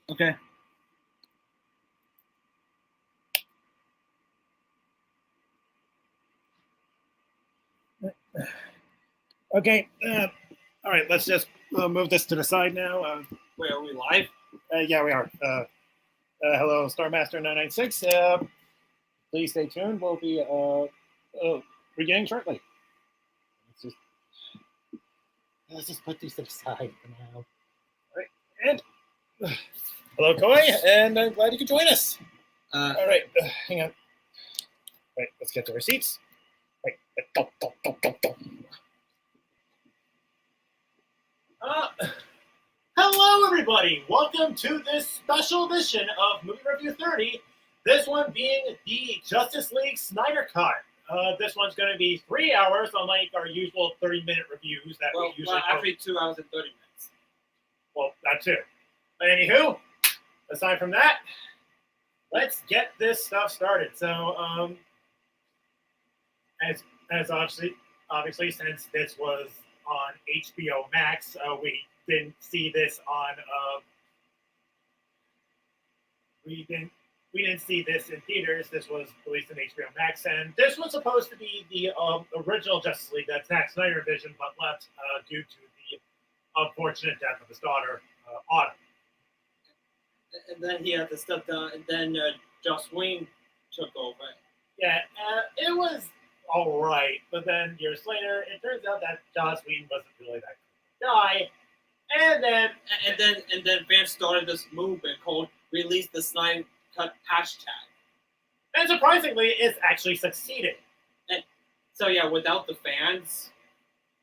Okay. Okay. All right. Let's just move this to the side now. Wait, are we live? Yeah, we are. Hello, Starmaster 996. Please stay tuned. We'll be beginning shortly. Let's just put these to the side for now. All right. And hello, Koi, and I'm glad you could join us. All right. Hang on. Right. Let's get to our seats. Right. Go. Hello, everybody. Welcome to this special edition of Movie Review 30. This one being the Justice League Snyder Cut. This one's going to be 3 hours, unlike our usual 30-minute reviews that we usually every 2 hours and 30 minutes. Well, that too. But anywho, aside from that, let's get this stuff started. So, as obviously, since this was on HBO Max, we didn't see this on. We didn't see this in theaters. This was released on HBO Max, and this was supposed to be the original Justice League that Zack Snyder envisioned, but left due to the unfortunate death of his daughter, Autumn. And then he had to step down, and then Joss Whedon took over. Yeah, it was all right, but then years later, it turns out that Joss Whedon wasn't really that good guy. And then fans started this movement called "Release the Snyder Cut" hashtag. And surprisingly, it's actually succeeded. And so yeah, without the fans,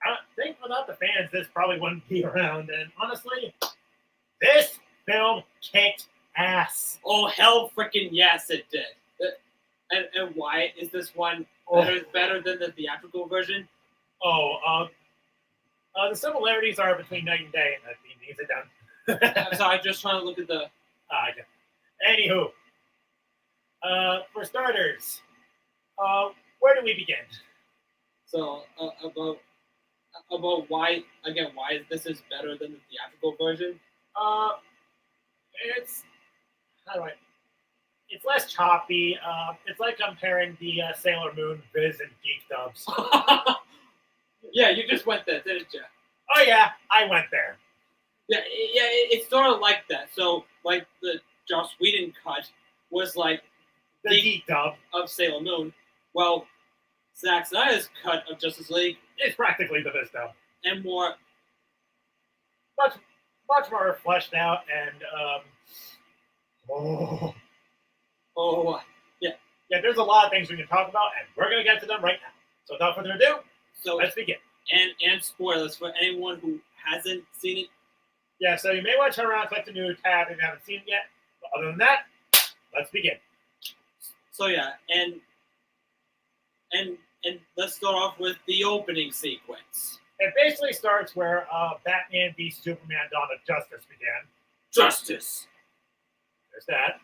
I think without the fans, this probably wouldn't be around. And honestly, this film kicked ass. Oh hell, freaking yes, it did. And why is this one better than the theatrical version? The similarities are between night and day. And that means it down. So I'm just trying to look at the. Yeah. Anywho, for starters, where do we begin? So about why this is better than the theatrical version? It's less choppy. It's like comparing the Sailor Moon Viz and Geek dubs. Yeah, you just went there, didn't you? Oh yeah, I went there. Yeah, it's sort of like that. So, like the Joss Whedon cut was like the Geek dub of Sailor Moon. Well, Zack Snyder's cut of Justice League is practically the Viz dub and more, much more fleshed out and yeah. There's a lot of things we can talk about, and we're gonna get to them right now. So without further ado, let's begin. And spoilers for anyone who hasn't seen it. Yeah, so you may want to turn around and click the new tab if you haven't seen it yet. But other than that, let's begin. So yeah, and let's start off with the opening sequence. It basically starts where Batman v Superman: Dawn of Justice began. Justice. There's that.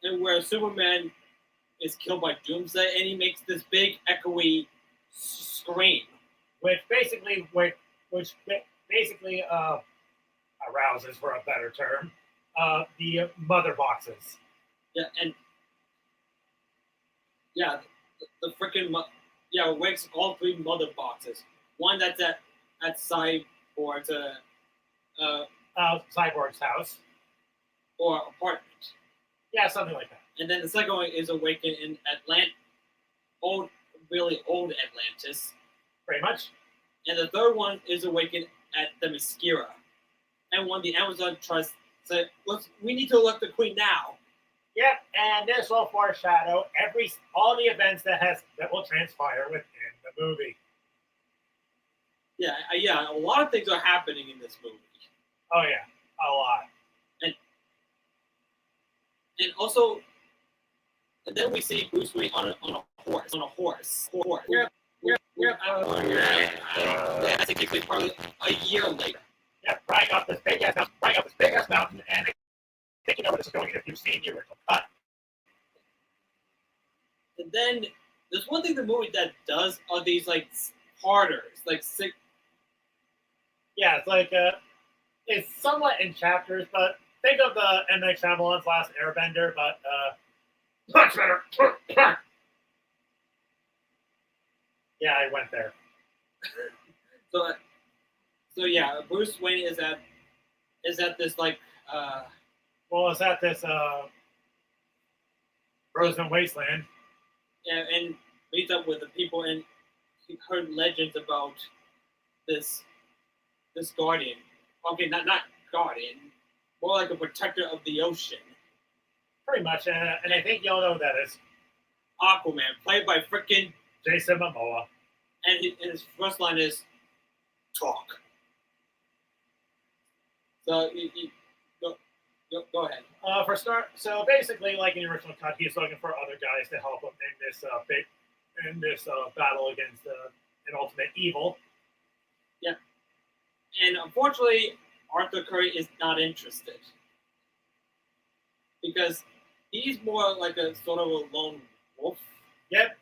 And where Superman is killed by Doomsday, and he makes this big echoey scream, which basically arouses, for a better term, the mother boxes. Yeah, and the freaking wakes all three mother boxes. One that's at Cyborg's Cyborg's house or apartment. Yeah, something like that. And then the second one is awakened in really old Atlantis. Pretty much. And the third one is awakened at the Themyscira. And when the Amazon Trust said, we need to elect the queen now. Yep, and this will foreshadow all the events that will transpire within the movie. Yeah, a lot of things are happening in this movie. Oh yeah, a lot. And also, and then we see Bruce Wayne on a horse. That's basically probably a year later. Yeah, riding up this big ass mountain, and thinking over this is going if you've seen the original cut. And then there's one thing the movie that does are these like parters, like six. Yeah, it's like it's somewhat in chapters, but think of the M. Night Shyamalan's Last Airbender, but much better. Yeah, I went there. So yeah, Bruce Wayne is at this like Well, it's at this frozen wasteland. and meets up with the people, and he heard legends about this guardian. Okay, not guardian, more like a protector of the ocean. Pretty much, and I think y'all know who that is. Aquaman, played by frickin' Jason Momoa. and his first line is talk. So you go ahead. For start, so basically, like in the original cut, he's looking for other guys to help him in this battle against an ultimate evil. Yeah, and unfortunately, Arthur Curry is not interested because he's more like a sort of a lone wolf. Yep.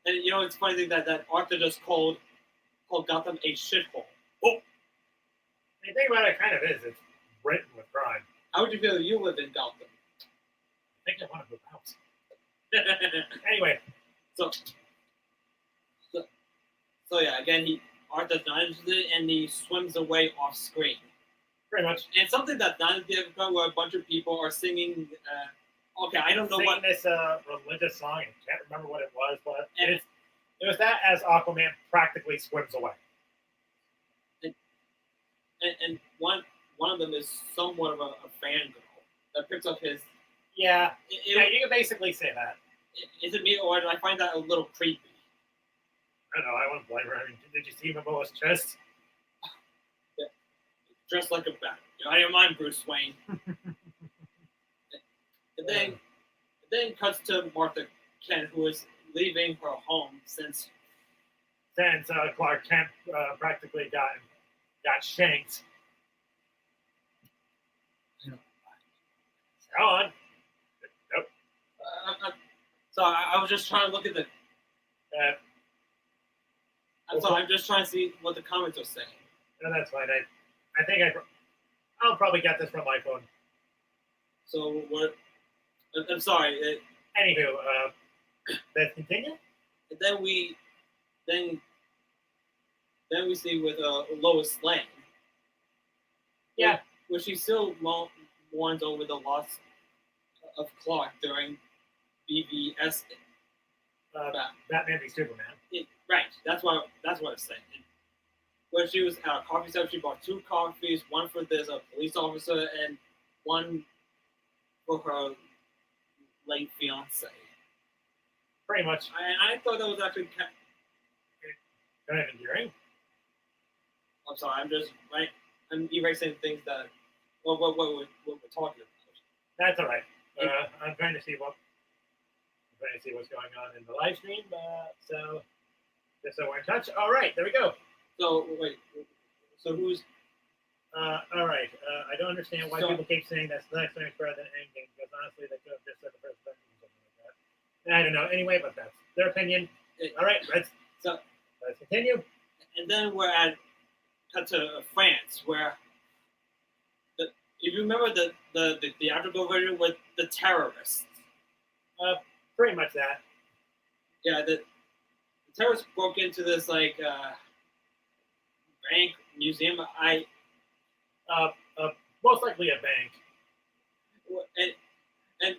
And you know, it's funny thing that Arthur just called Gotham a shithole. Oh, the thing about it kind of is, it's written with crime. How would you feel if you lived in Gotham? I think I want to move out. Anyway, so yeah, again, Arthur's not interested, and he swims away off screen. pretty much. And something that's not difficult, where a bunch of people are singing. Okay, I don't know Singing what this religious song. I can't remember what it was, but it was that as Aquaman practically swims away. And one of them is somewhat of a fangirl that picks up his. Yeah, yeah, you can basically say that. Is it me, or do I find that a little creepy? I don't know. I wouldn't blame her. I mean, did you see Momoa's chest? Yeah. Dressed like a bat. You know, I don't mind Bruce Wayne. And then cuts to Martha Kent, who is leaving her home since Clark Kent practically got shanked. Go on. Nope. So I was just trying to look at the. I'm sorry. I'm just trying to see what the comments are saying. No, that's fine. I think I'll probably get this from my phone. So what? I'm sorry. Anywho, let's continue. And then we see with Lois Lane. Yeah. Where she still mourns over the loss of Clark during BVS. Batman v Superman. Right. That's what I'm saying. Where she was at a coffee shop, she bought 2 coffees, one for this police officer and one for her late fiance. Pretty much. I thought that was actually kind of endearing. I'm sorry. I'm just right. I'm erasing things that what we're talking about. That's all right. I'm trying to see what's going on in the live stream. So just so we're in touch. All right, there we go. So wait. So who's? All right. I don't understand why people keep saying that's the next thing better than Endgame, because honestly, they could have just said the first Avengers or something like that. I don't know. Anyway, but that's their opinion. All right, let's continue. And then we're cut to France, where if you remember the theatrical version with the terrorists. Pretty much that. Yeah, the terrorists broke into this bank museum. Most likely a bank. And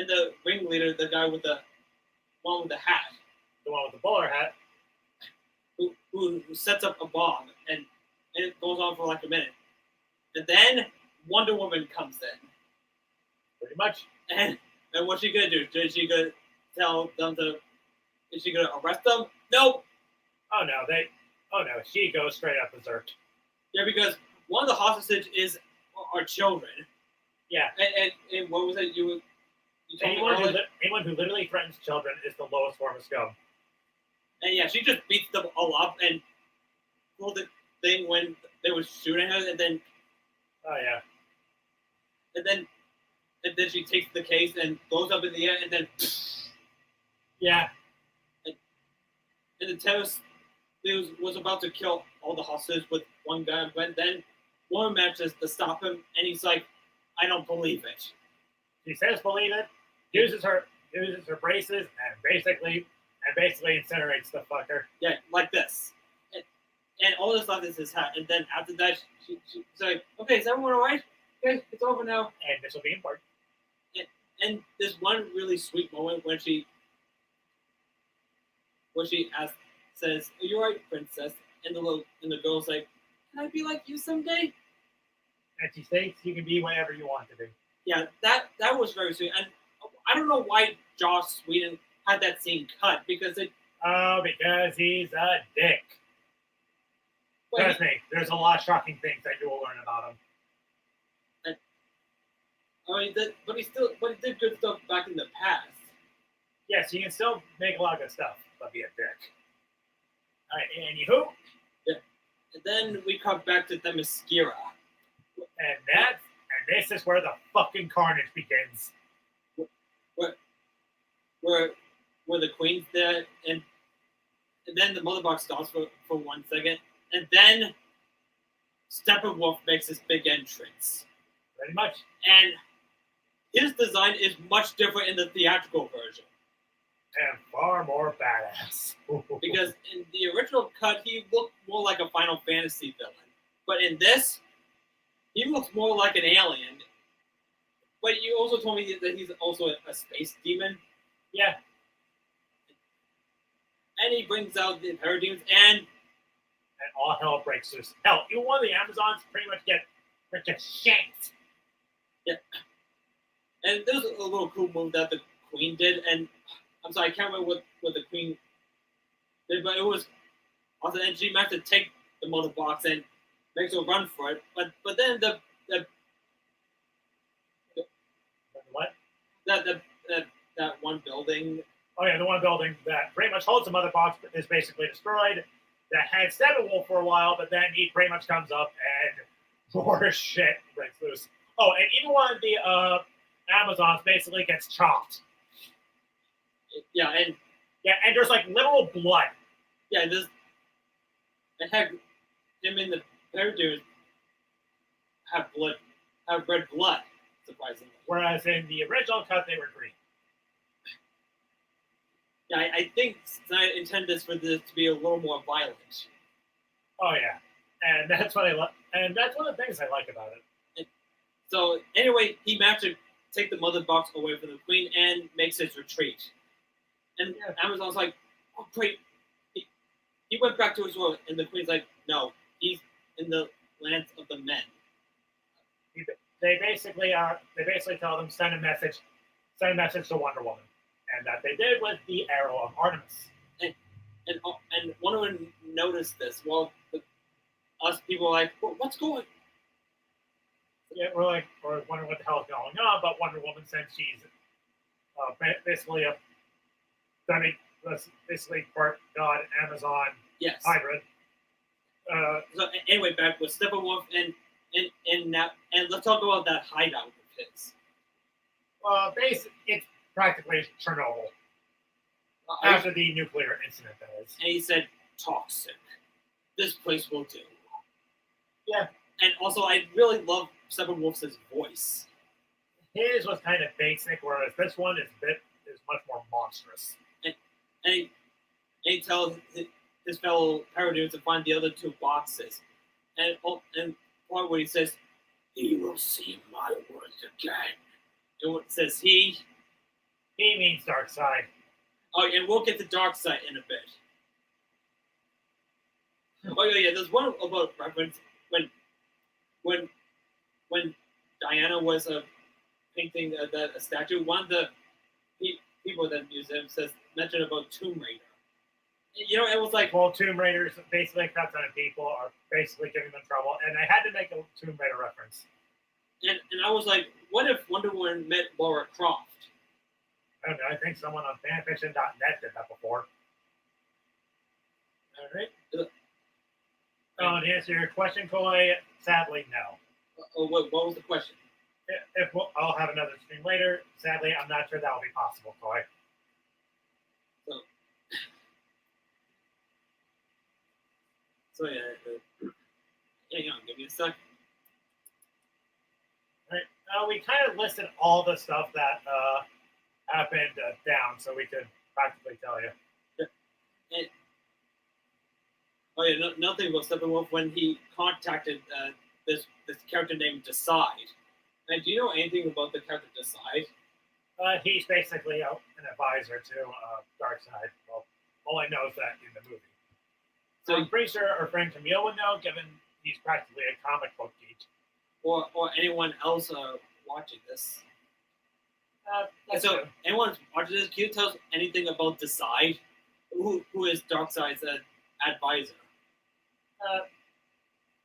the ringleader, the guy with the one with the hat, the one with the bowler hat, who sets up a bomb, and it goes on for like a minute, and then Wonder Woman comes in. Pretty much. And what's she gonna do? Is she gonna tell them is she gonna arrest them? Nope. Oh no, she goes straight up berserk. Yeah, because one of the hostages are children. Yeah. And what was it? You anyone who literally threatens children is the lowest form of scum. And yeah, she just beats them all up and pulled the thing when they were shooting her, and then. Oh yeah. And then she takes the case and goes up in the air, and then. Yeah. And the terrorists he was about to kill all the hostages with one gun, but then one manages to stop him, and he's like, "I don't believe it." She says believe it, uses her braces, and basically incinerates the fucker. Yeah, like this. And all that's left is his hat. And then after that, she's like, "Okay, is everyone alright? Okay, it's over now." And this will be important. And there's one really sweet moment when she says, "Are you alright, princess?" And the girl's like, "Can I be like you someday?" And she states you can be whatever you want to be. Yeah, that was very sweet. And I don't know why Joss Whedon had that scene cut because because he's a dick. Trust me, there's a lot of shocking things that you will learn about him. I mean, but he did good stuff back in the past. Yes, he can still make a lot of good stuff, but be a dick. All right, anywho. Yeah. And then we come back to Themyscira. And this is where the fucking carnage begins. Where the queen's there, and then the mother box stops for 1 second, and then Steppenwolf makes his big entrance. Pretty much. And his design is much different in the theatrical version. And far more badass. Because in the original cut, he looked more like a Final Fantasy villain. But in this, he looks more like an alien. But you also told me that he's also a space demon. Yeah. And he brings out the parademons, and all hell breaks loose. Hell, even one of the Amazons pretty much get shanked. Yeah. And there's a little cool move that the queen did, and I'm sorry, I can't remember what the queen did, but it was awesome. And she managed to take the motor box and makes her run for it. But then the what? That one building. Oh yeah, the one building that pretty much holds the mother box is basically destroyed. That had Steppenwolf for a while, but then he pretty much comes up and more shit breaks loose. Oh, and even one of the Amazons basically gets chopped. Yeah, and there's like literal blood. Yeah, and heck, him and the Parademons have red blood, surprisingly. Whereas in the original cut, they were green. Yeah, I think Snyder intended this for this to be a little more violent. Oh yeah, and that's what I like, and that's one of the things I like about it. So anyway, he managed to take the mother box away from the queen and makes his retreat. And Amazon's like, "Oh great!" He went back to his world, and the queen's like, "No, he's in the lands of the men." They basically tell them send a message to Wonder Woman. And that they did with the arrow of Artemis. And Wonder Woman noticed this. Well, us people are like, "What's going?" Yeah, we're wondering what the hell is going on. But Wonder Woman, since she's basically part God Amazon hybrid. So anyway, back with Steppenwolf and let's talk about that hideout of his. It's practically Chernobyl. After the nuclear incident, that is. And he said, "Toxic. This place will do." Yeah. And also, I really love Steppenwolf's voice. His was kind of basic, whereas this one is much more monstrous. And he tells his fellow Parademons to find the other two boxes. And part where he says, "He will see my words again." And what says he? He means Darkseid. Oh, and we'll get to Darkseid in a bit. Oh yeah, there's one about reference when Diana was painting a statue. One of the people at the museum mentioned about Tomb Raider. You know, it was like, well, Tomb Raiders basically crap ton of people are basically giving them trouble, and I had to make a Tomb Raider reference. And I was like, what if Wonder Woman met Lara Croft? I don't know. I think someone on fanfiction.net did that before. All right. To answer your question, Coy, sadly, no. What was the question? I'll have another stream later. Sadly, I'm not sure that will be possible, Coy. So hang on, give me a sec. Right. We kind of listed all the stuff that happened down, so we could practically tell you. And, oh yeah, nothing about Steppenwolf when he contacted this character named Decide. And do you know anything about the character Decide? He's basically an advisor to Darkseid. Well, all I know is that in the movie. So I'm pretty sure our friend Camille would know, given he's practically a comic book geek. Or anyone else watching this. So True. anyone watching this, can you tell us anything about Decide? Who is Darkseid's advisor?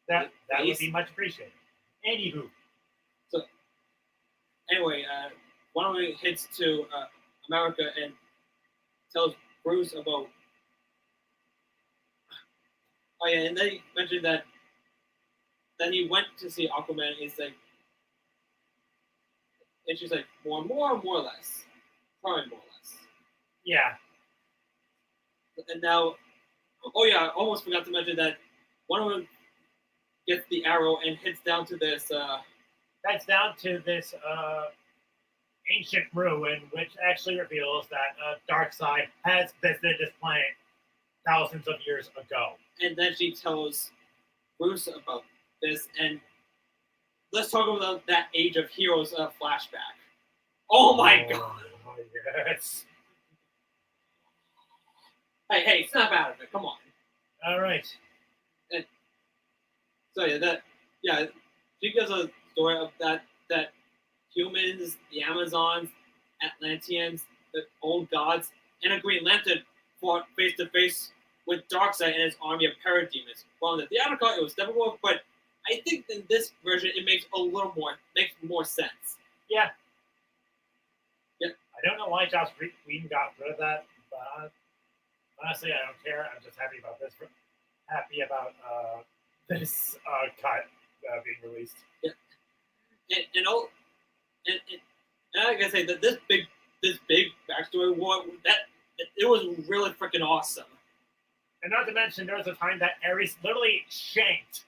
That would be much appreciated. Anywho. So anyway, one of them heads to America and tells Bruce about. Oh yeah, and then he mentioned that. Then he went to see Aquaman. And he's like, and she's like, more or less, probably more or less. Yeah. And now, oh yeah, I almost forgot to mention that one of them gets the arrow and heads down to this. That's down to this ancient ruin, which actually reveals that Darkseid has visited this planet thousands of years ago. And then she tells Bruce about this, and let's talk about that Age of Heroes flashback. Oh my god! Oh, yes. Hey, snap out of it! Come on. All right. And so she gives a story of that humans, the Amazons, Atlanteans, the old gods, and a Green Lantern fought face to face with Darkseid and his army of parademons. Well, in the theatrical, it was Steppenwolf, but I think in this version it makes more sense. Yeah. Yeah. I don't know why Joss Whedon got rid of that, but honestly, I don't care. I'm just happy about this. Happy about this cut being released. Yeah. And like I say, that this big backstory war it was really freaking awesome. And not to mention, there was a time that Ares literally shanked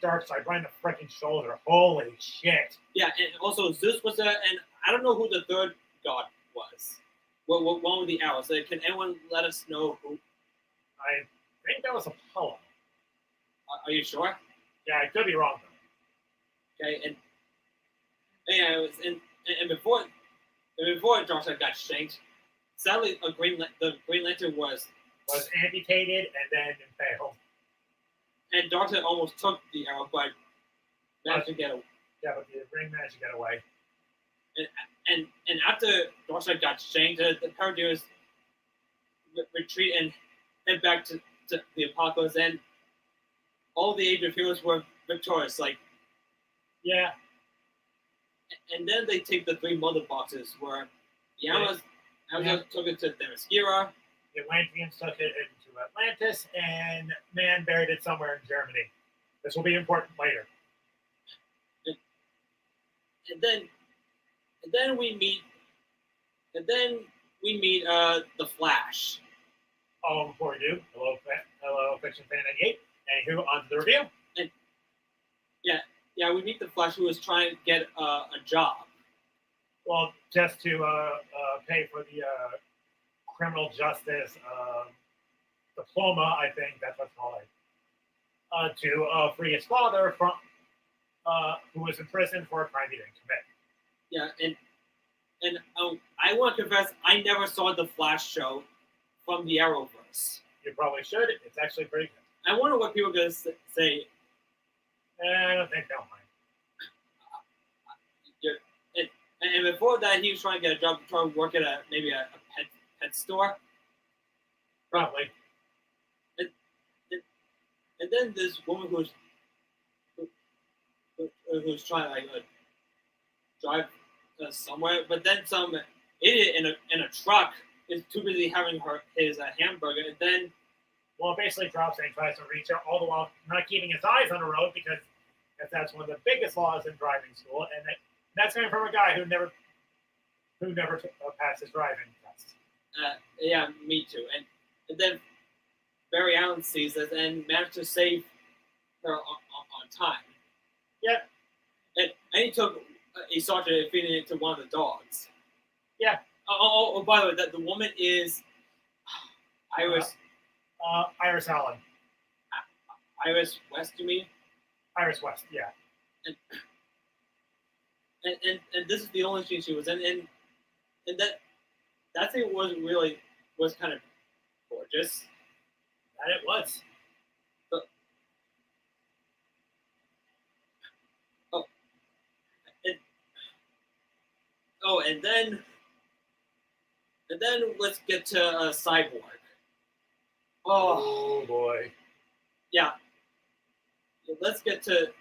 Darkseid right in the freaking shoulder. Holy shit! Yeah, and also Zeus was there, and I don't know who the third god was. What one with the arrows? Can anyone let us know who? I think that was Apollo. Are you sure? Yeah, I could be wrong though. Okay, and yeah, it was and before Darkseid got shanked, sadly, the Green Lantern was amputated and then impaled. And Darkseid almost took the arrow, but managed to get away. Yeah, but the ring managed to get away. And after Darkseid got shanked, the Parademons retreat and head back to the Apocalypse, and all the Age of Heroes were victorious. Like, yeah. And then they take the 3 mother boxes where the Amazons took it to Themyscira. The Atlanteans took it into Atlantis, and man buried it somewhere in Germany. This will be important later. And then we meet the Flash. Oh, before we do, hello, Fiction Fan 98. Anywho, on to the review. And yeah, we meet the Flash, who is trying to get a job. Well, just to pay for the criminal justice diploma, I think that's what's called it, to free his father from who was in prison for a crime he didn't commit. Yeah, and I want to confess, I never saw the Flash show from the Arrowverse. You probably should. It's actually pretty good. I wonder what people are going to say. I don't think they'll mind. And before that, he was trying to get a job, trying to work at maybe a pet store. Probably. And then this woman who's trying to drive somewhere, but then some idiot in a truck is too busy having his hamburger, and then basically drops and tries to reach her, all the while not keeping his eyes on the road, because that's one of the biggest laws in driving school, and that's coming from a guy who never passed his driving test. Yeah, me too. And then Barry Allen sees this and manages to save her on time. Yeah. And he took a sergeant and feeding it to one of the dogs. Yeah. Oh, by the way, that the woman is Iris. Iris Allen. Iris West, you mean? Iris West, yeah. And this is the only scene she was in, and that thing was kind of gorgeous. That it was. And then let's get to Cyborg. Oh boy. Yeah. Let's get to.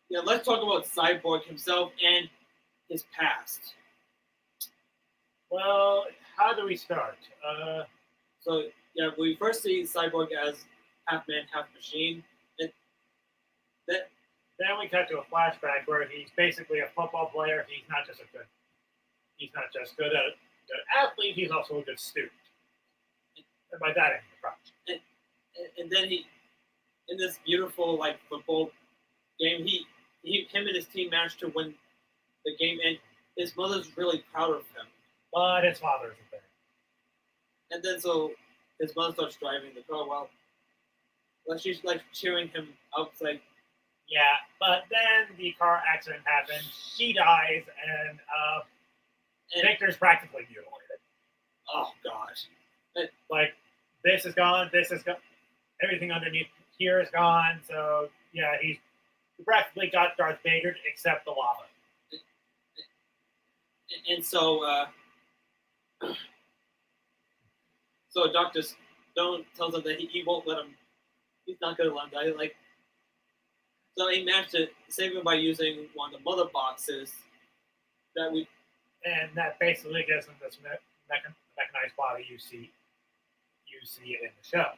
Yeah, let's talk about Cyborg himself and his past. Well, how do we start? So yeah, we first see Cyborg as half man, half machine, and then we cut to a flashback where he's basically a football player. He's not just good at an athlete. He's also a good student. And by that, I mean the problem. And then he, in this beautiful football game, him and his team managed to win the game, and his mother's really proud of him. But his father isn't there. And then so his mother starts driving the car while she's cheering him up. It's like, yeah, but then the car accident happens. She dies, and Victor's practically mutilated. Oh gosh! This is gone. This is gone. Everything underneath here is gone. So yeah, he practically got Darth Vader except the lava. And so, so Dr. Stone tells him that he won't let him. He's not going to let him die. So he managed to save him by using one of the mother boxes and that basically gives him this mechanized body you see it in the show.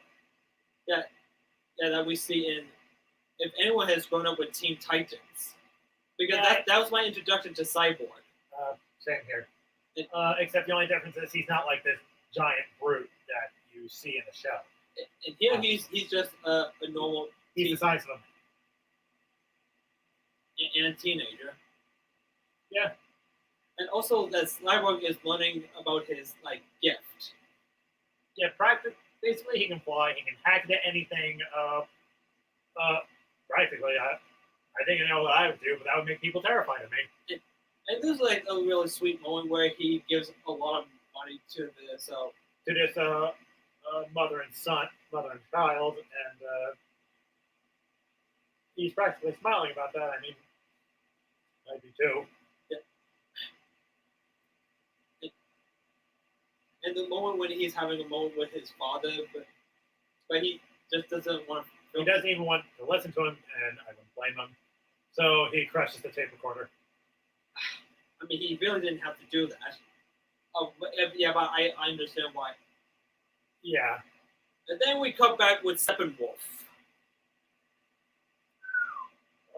Yeah, that we see in. If anyone has grown up with Teen Titans, because that was my introduction to Cyborg. Same here. Except the only difference is he's not like this giant brute that you see in the show. And here he's just a normal. He's the size of him. And a teenager. Yeah. And also that Cyborg is learning about his gift. Yeah, basically he can fly, he can hack into anything. Practically, I think I know what I would do, but that would make people terrified of me. And this is a really sweet moment where he gives a lot of money to this mother and child, and he's practically smiling about that. I mean, I do too. Yeah. And the moment when he's having a moment with his father, but he just doesn't want to. He doesn't even want to listen to him, and I don't blame him. So he crushes the tape recorder. I mean, he really didn't have to do that. Oh, but I understand why. Yeah. And then we come back with Steppenwolf.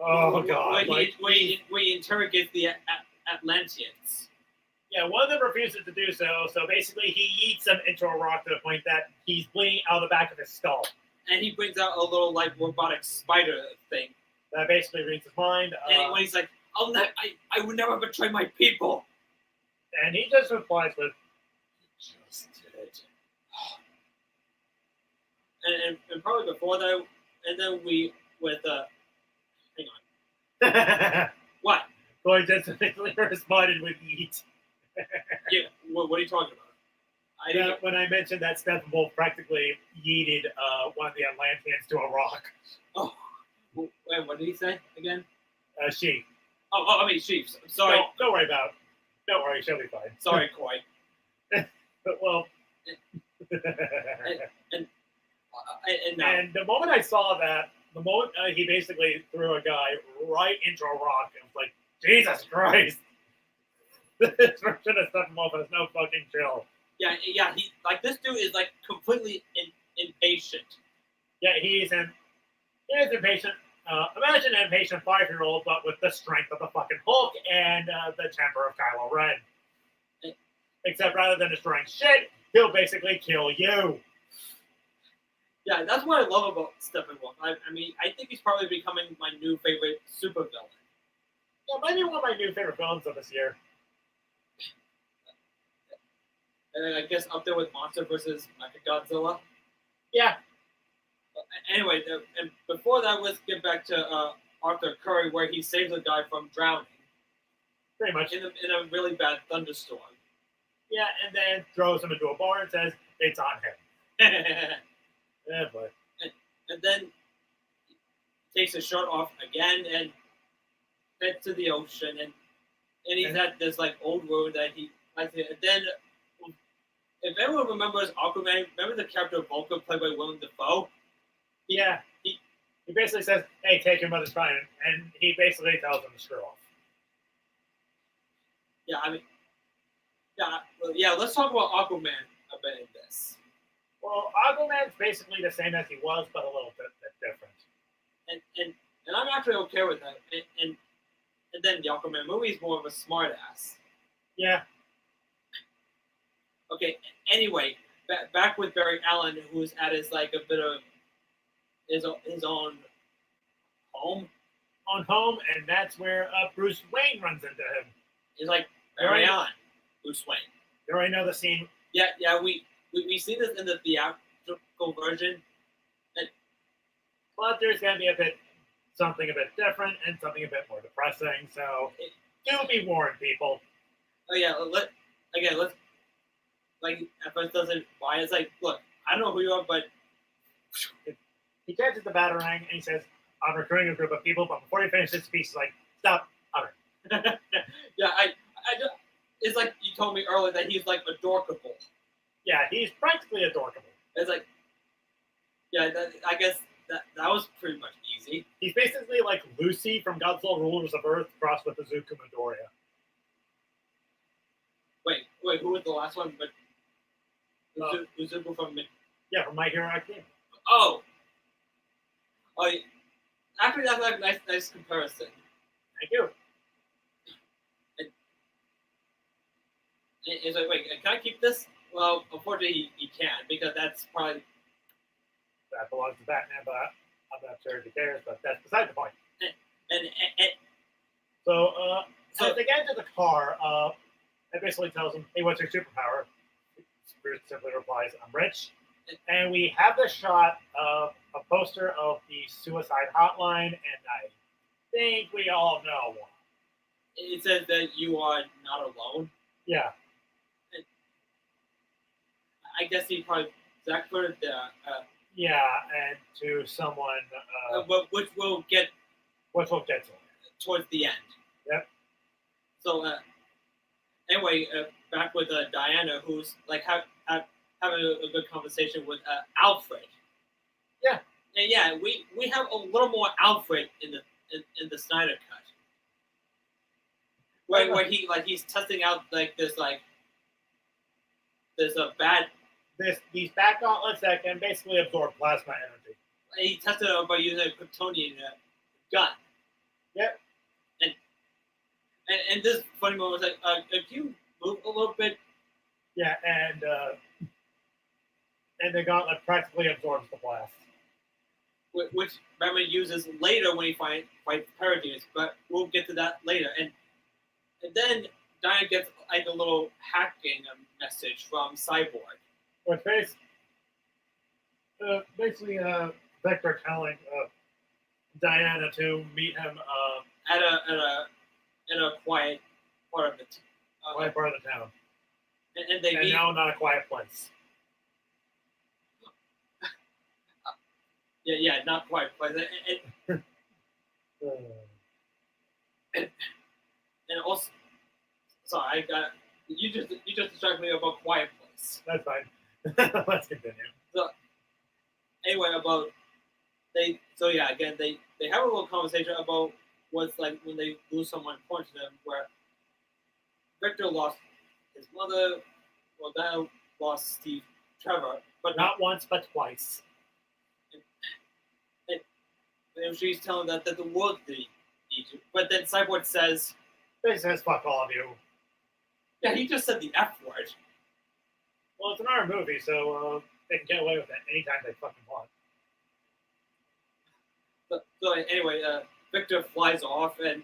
Oh, God. Where he interrogates the Atlanteans. Yeah, one of them refuses to do so, so basically he eats them into a rock to the point that he's bleeding out of the back of his skull. And he brings out a little robotic spider thing. That basically reads his mind. And when he's like, I would never betray my people. And he just replies with, just did. And probably before that, and then hang on. What? Boy, just immediately responded with eat. Yeah, what are you talking about? When I mentioned that Steppenwolf practically yeeted one of the Atlanteans to a rock. Oh, wait, what did he say again? She. Oh, I mean, Chiefs. I'm sorry. No, don't worry about it. Don't worry, she'll be fine. Sorry, Coy. But, well. And the moment I saw that, the moment he basically threw a guy right into a rock, and was like, Jesus Christ. This version of Steppenwolf has no fucking chill. Yeah. He this dude is completely impatient. Yeah, he's impatient. Imagine an impatient 5-year-old, but with the strength of the fucking Hulk and the temper of Kylo Ren. Except rather than destroying shit, he'll basically kill you. Yeah, that's what I love about Steppenwolf. I mean, I think he's probably becoming my new favorite supervillain. Yeah, maybe one of my new favorite villains of this year. And I guess up there with Monster versus Mechagodzilla. Yeah, Anyway, and before that, let's get back to Arthur Curry, where he saves a guy from drowning pretty much. in a really bad thunderstorm. Yeah, and then throws him into a bar and says, it's on him. Yeah, boy. And then takes his shirt off again and heads to the ocean. And he's at this like old road that he likes it. And then, if everyone remembers Aquaman, remember the character Vulcan played by Willem Dafoe? Yeah, he basically says, hey, take your mother's fine. And he basically tells him to screw off. Yeah, I mean, yeah, let's talk about Aquaman a bit in this. Well, Aquaman's basically the same as he was, but a little bit different. And I'm actually okay with that. And then the Aquaman movie is more of a smartass. Yeah. Okay. Anyway, back with Barry Allen, who's at his like a bit of his own home. On home, and that's where Bruce Wayne runs into him. He's like Barry Allen, Bruce Wayne. You already know the scene. Yeah. We see this in the theatrical version. But there's going to be something a bit different and something a bit more depressing. So do be warned, people. Oh yeah, let's like at first doesn't buy. It's like, look, I don't know who you are, but he catches the batarang and he says, "I'm recruiting a group of people." But before he finishes his speech, he's like, "Stop, Hunter." Yeah, I just, it's like you told me earlier that he's like adorkable. Yeah, he's practically adorkable. It's like, yeah, I guess that was pretty much easy. He's basically like Lucy from Godzilla Rulers of Earth crossed with Izuku Midoriya. Wait, who was the last one? But Izuku from from My Hero Academia. Oh, actually, that's like a nice comparison. Thank you. It's like, wait, can I keep this? Well, unfortunately, he can't because that's probably that belongs to Batman, but I'm not sure if he cares. But that's beside the point. And so as they get into the car, it basically tells him, "Hey, what's your superpower?" Bruce simply replies, "I'm rich." And we have the shot of a poster of the suicide hotline, and I think we all know why. It says that you are not alone. Yeah. I guess he probably put it there. Yeah, and to someone, which we'll get to towards the end. Yep. So anyway, back with Diana, who's like having a good conversation with Alfred. Yeah. And yeah, we have a little more Alfred in the Snyder Cut. Where he's testing out like this these back gauntlets that can basically absorb plasma energy. He tested it out by using a Kryptonian gun. Yep. And this funny moment was like, if you move a little bit. Yeah, and the gauntlet practically absorbs the blast. Which Batman uses later when he fights Paradise, but we'll get to that later. And then Diana gets like a little hacking message from Cyborg. Which basically Vector telling Diana to meet him at a quiet part of the town. And they meet. No, not a quiet place. Yeah, not quiet place. And also, sorry, you just distracted me about quiet place. That's fine. Let's continue. So anyway, they have a little conversation about what's like when they lose someone important to them, where Victor lost his mother, well, Diana lost Steve Trevor, but not once but twice. And she's telling that the world needs you, but then Cyborg says, "Fuck all of you." Yeah, he just said the F word. Well, it's an R movie, so they can get away with it anytime they fucking want. So anyway, Victor flies off and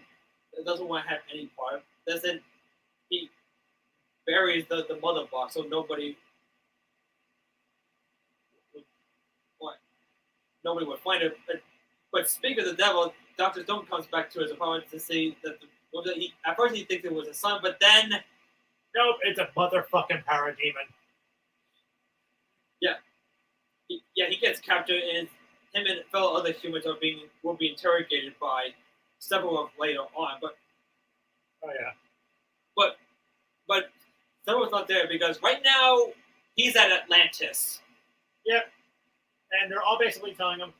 doesn't want to have any part of this, and he buries the mother box so nobody what nobody would find it. But speaking of the devil, Doctor Stone comes back to his apartment to see that at first he thinks it was his son, but then nope, it's a motherfucking parademon. He gets captured, and him and fellow other humans will be interrogated by several of later on. But oh yeah, but Severo's not there because right now he's at Atlantis. Yep, and they're all basically telling him,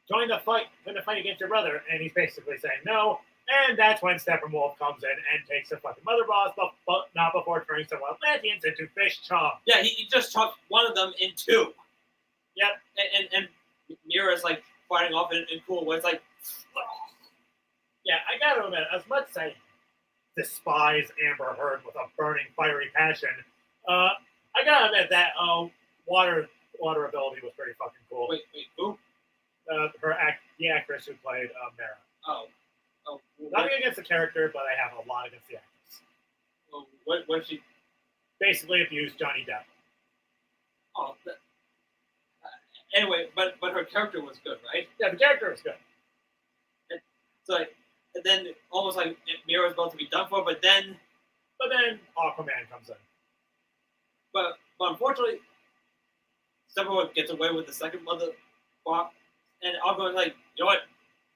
join the fight against your brother, and he's basically saying no. And that's when Steppenwolf comes in and takes the fucking mother boss, but not before turning some Atlanteans into fish chomp. Yeah, he just chopped one of them in two. Yep. And Mira's like fighting off in cool ways, like. Yeah, I gotta admit, as much as I despise Amber Heard with a burning, fiery passion, I gotta admit that water ability was pretty fucking cool. Wait, who? The actress who played Mara. Oh. Nothing against the character, but I have a lot against the actress. Well, what she basically abused Johnny Depp. Oh, anyway, but her character was good, right? Yeah, the character was good. And then almost like Mira's about to be done for, but then Aquaman comes in. But unfortunately, Steppenwolf gets away with the second mother box, and Aquaman's like, you know what?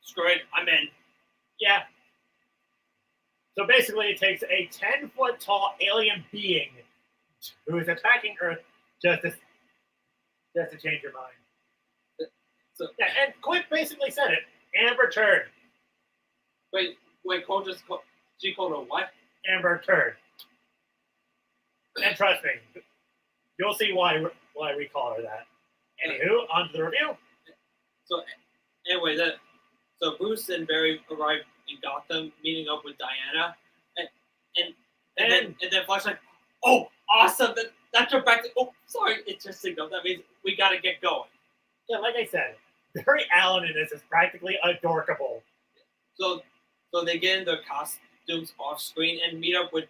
Screw it, I'm in. Yeah. So basically, it takes a 10-foot tall alien being who is attacking Earth just to change your mind. So yeah, and Quick basically said it. Amber Turd. Wait, she called her what? Amber Turd. And trust me, you'll see why we call her that. Anywho, on to the review. So anyway, so Bruce and Barry arrive in Gotham, meeting up with Diana, and then Flash like, oh, awesome! That's her back to. Oh, sorry, it's just signal. That means we gotta get going. Yeah, like I said, Barry Allen in this is practically adorkable. So they get in their costumes off screen and meet up with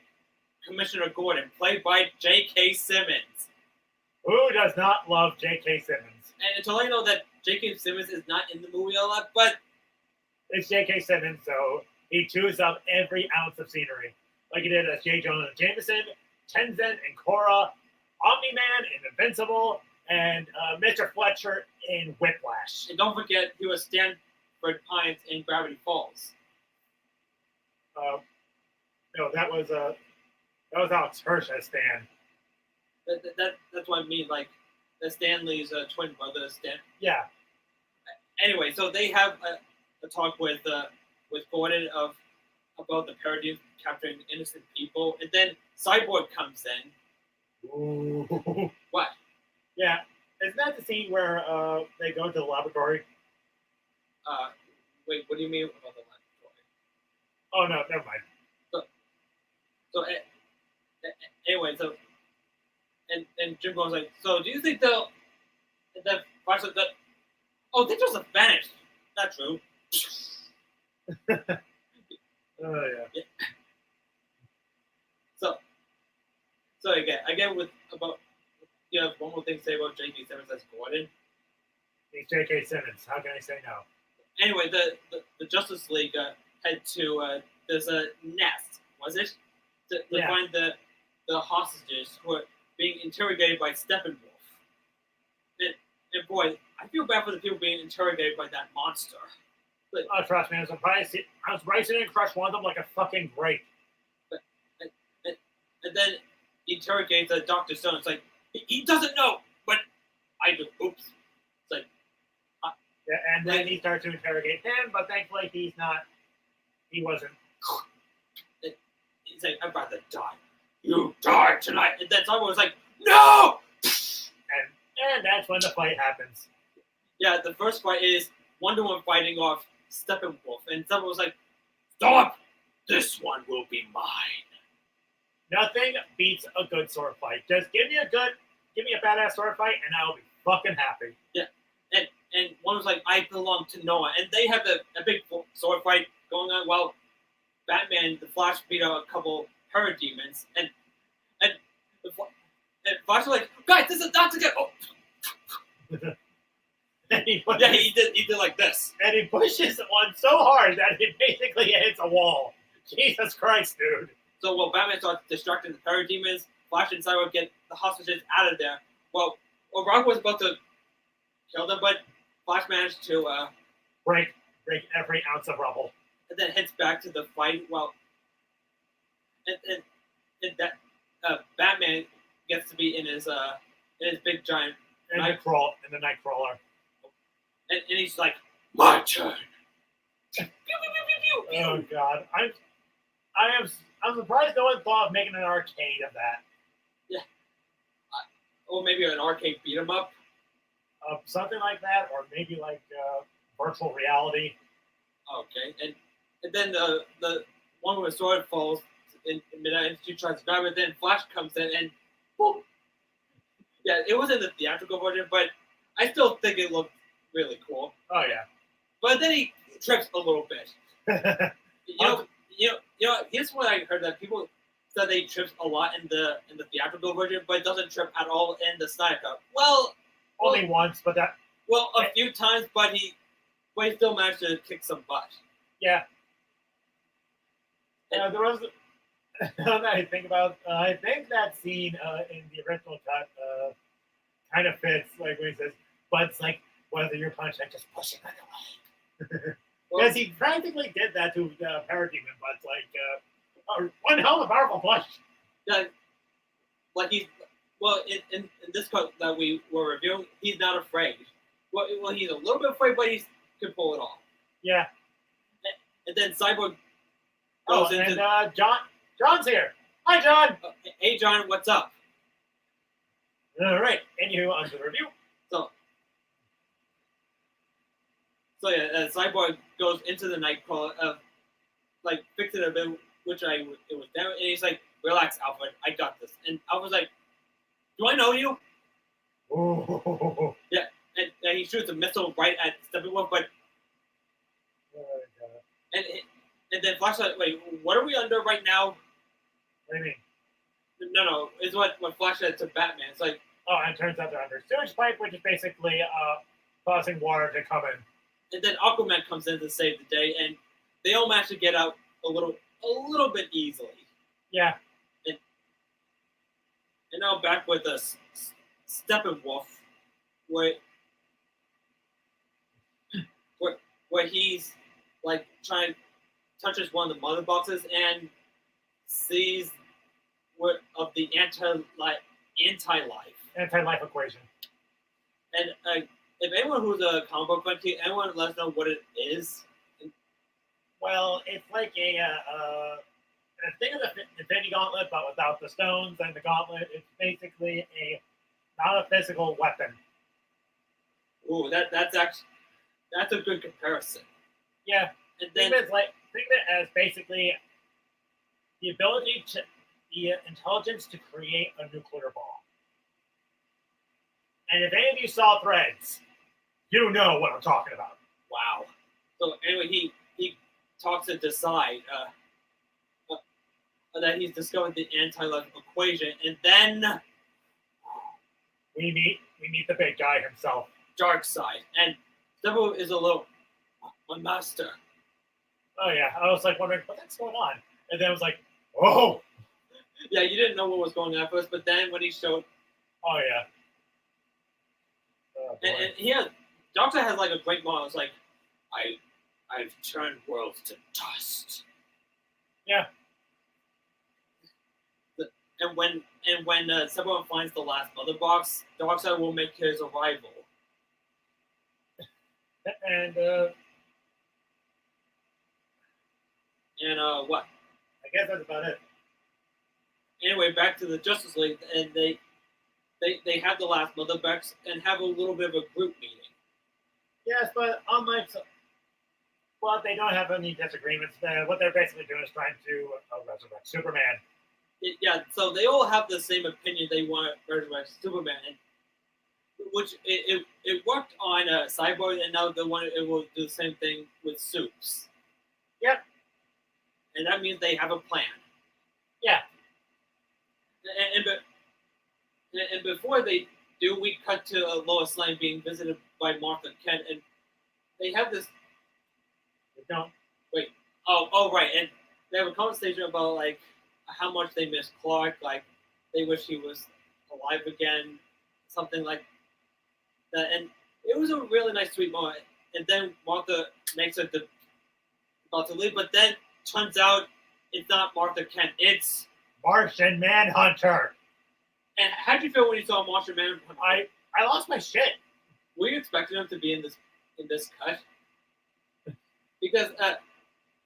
Commissioner Gordon, played by J.K. Simmons. Who does not love J.K. Simmons? And to let you know that J.K. Simmons is not in the movie a lot, but it's J.K. Simmons, so he chews up every ounce of scenery, like he did as J. Jonah Jameson, Tenzin, and Korra, Omni-Man in Invincible, and Mr. Fletcher in Whiplash. And don't forget, he was Stanford Pines in Gravity Falls. No, that was Alex Hirsch as Stan. That's what I mean, like the Stanley's twin brother, Stan. Yeah. Anyway, so they have a talk with Gordon about the parody capturing innocent people, and then Cyborg comes in. Ooh. What? Yeah, isn't that the scene where they go to the laboratory? Wait, what do you mean about the laboratory? Oh no, never mind. So anyway, so and Jim goes like, so do you think they'll? And then Flash said that. Oh, they just vanished. Not true. Oh yeah. So again with about one more thing to say about J.K. Simmons as Gordon. He's J.K. Simmons. How can I say no? Anyway, the Justice League had to there's a nest, was it, to find the hostages who are being interrogated by Steppenwolf. And boy, I feel bad for the people being interrogated by that monster. But, trust me, I was surprised he didn't crush one of them like a fucking grape. And then he interrogates Dr. Stone. It's like, he doesn't know, but I do. Oops. It's like, yeah, and then he starts to interrogate him, but thankfully he wasn't. He's like, I'd rather die. You die tonight. And then someone was like, no! And that's when the fight happens. Yeah, the first fight is Wonder Woman fighting off Steppenwolf, and someone was like, stop! This one will be mine. Nothing beats a good sword fight. Just give me a badass sword fight, and I will be fucking happy. Yeah, and one was like, I belong to no one. And they have a big sword fight going on while Batman, the Flash, beat out a couple parademons. And Flash was like, guys, this is not to get. Oh. And he did like this. And he pushes one so hard that it basically hits a wall. Jesus Christ, dude. So while Batman starts distracting the parademons, Flash and Cyborg get the hostages out of there. Well, Rock was about to kill them, but Flash managed to break every ounce of rubble. And then heads back to the fight. Well, and that Batman gets to be in his big giant the Nightcrawler. And he's like, my turn. Pew, pew, pew, pew, pew. Oh God, I'm surprised no one thought of making an arcade of that. Yeah, or maybe an arcade beat 'em up, something like that, or maybe like virtual reality. Okay, and then the one with the sword falls in midnight, and she tries to grab it. Then Flash comes in and boom. Yeah, it wasn't the theatrical version, but I still think it looked really cool. Oh yeah. But then he trips a little bit. you know. Here's what I heard, that people said they trips a lot in the theatrical version, but doesn't trip at all in the Snyder Cut. Well, only once, but that. Well, a few times, but he still managed to kick some butt. Yeah. There was. Now that I think about, I think that scene in the original cut kind of fits, like when he says, "But it's like whether you're punched, I just push it away." Because he practically did that to Parademon, but like one hell of a powerful push. Yeah, like in this cut that we were reviewing, he's not afraid. Well, he's a little bit afraid, but he can pull it off. Yeah. And then Cyborg goes into. And John's here. Hi, John. Hey, John. What's up? All right. Anywho, on to the review. So yeah, Cyborg goes into the Nightcrawler, like fixing it a bit, it was down, and he's like, "Relax, Alfred, I got this." And Alfred's like, "Do I know you?" Ooh. Yeah, and he shoots a missile right at Steppenwolf, but and then Flash like, "Wait, what are we under right now?" What do you mean? No, it's what Flash said to Batman. It's like, and it turns out they're under sewage pipe, which is basically causing water to come in. And then Aquaman comes in to save the day, and they all manage to get out a little bit easily. Yeah. And now back with the Steppenwolf, where he's like trying touches one of the mother boxes and sees what of the anti-life equation. And if anyone who's a comic book fan, anyone let us know what it is. Well, it's like a thing of the Infinity Gauntlet, but without the stones and the gauntlet. It's basically not a physical weapon. Ooh, that's a good comparison. Yeah, and then think of it as basically the ability to the intelligence to create a nuclear bomb. And if any of you saw Threads, you know what I'm talking about. Wow. So anyway, he talks to Decide that he's discovered the anti-life equation, and then we meet the big guy himself, Darkseid, and Steppenwolf is a little, my master. Oh yeah, I was like wondering what's going on, and then I was like, oh. Yeah, you didn't know what was going on at first, but then when he showed, oh yeah. And he has, Darkseid has like a great model. It's like, I've turned worlds to dust. Yeah. And when someone finds the last mother box, Darkseid will make his arrival. And what? I guess that's about it. Anyway, back to the Justice League, and they have the last mother box and have a little bit of a group meeting. Yes, but they don't have any disagreements. What they're basically doing is trying to resurrect Superman. Yeah, so they all have the same opinion. They want to resurrect Superman. And which it worked on Cyborg, and now it will do the same thing with Supes. Yep. And that means they have a plan. Yeah. And before they do, we cut to Lois Lane being visited by Martha Kent, and they have this. No. Wait. Oh, right. And they have a conversation about like how much they miss Clark, like they wish he was alive again, something like that. And it was a really nice, sweet moment. And then Martha makes her about to leave, but then turns out it's not Martha Kent, it's Martian Manhunter. And how did you feel when you saw Martian Manhunter? I lost my shit. Were you expecting him to be in this cut? Because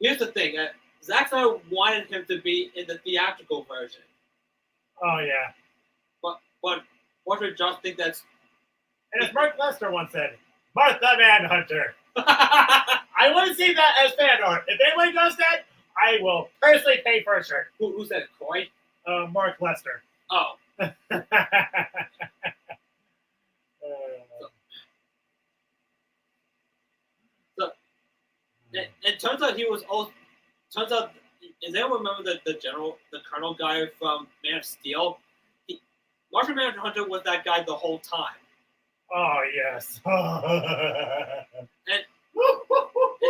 here's the thing, Zack Snyder wanted him to be in the theatrical version. Oh yeah. But what did Josh think that's? And as Mark Lester once said, Martha Manhunter. I want to see that as fan art. If anybody does that, I will personally pay for a shirt. Who said it? Coy? Mark Lester. Oh. It turns out he was also. Turns out, does anyone remember the Colonel guy from Man of Steel? Martian Manhunter was that guy the whole time. Oh yes. And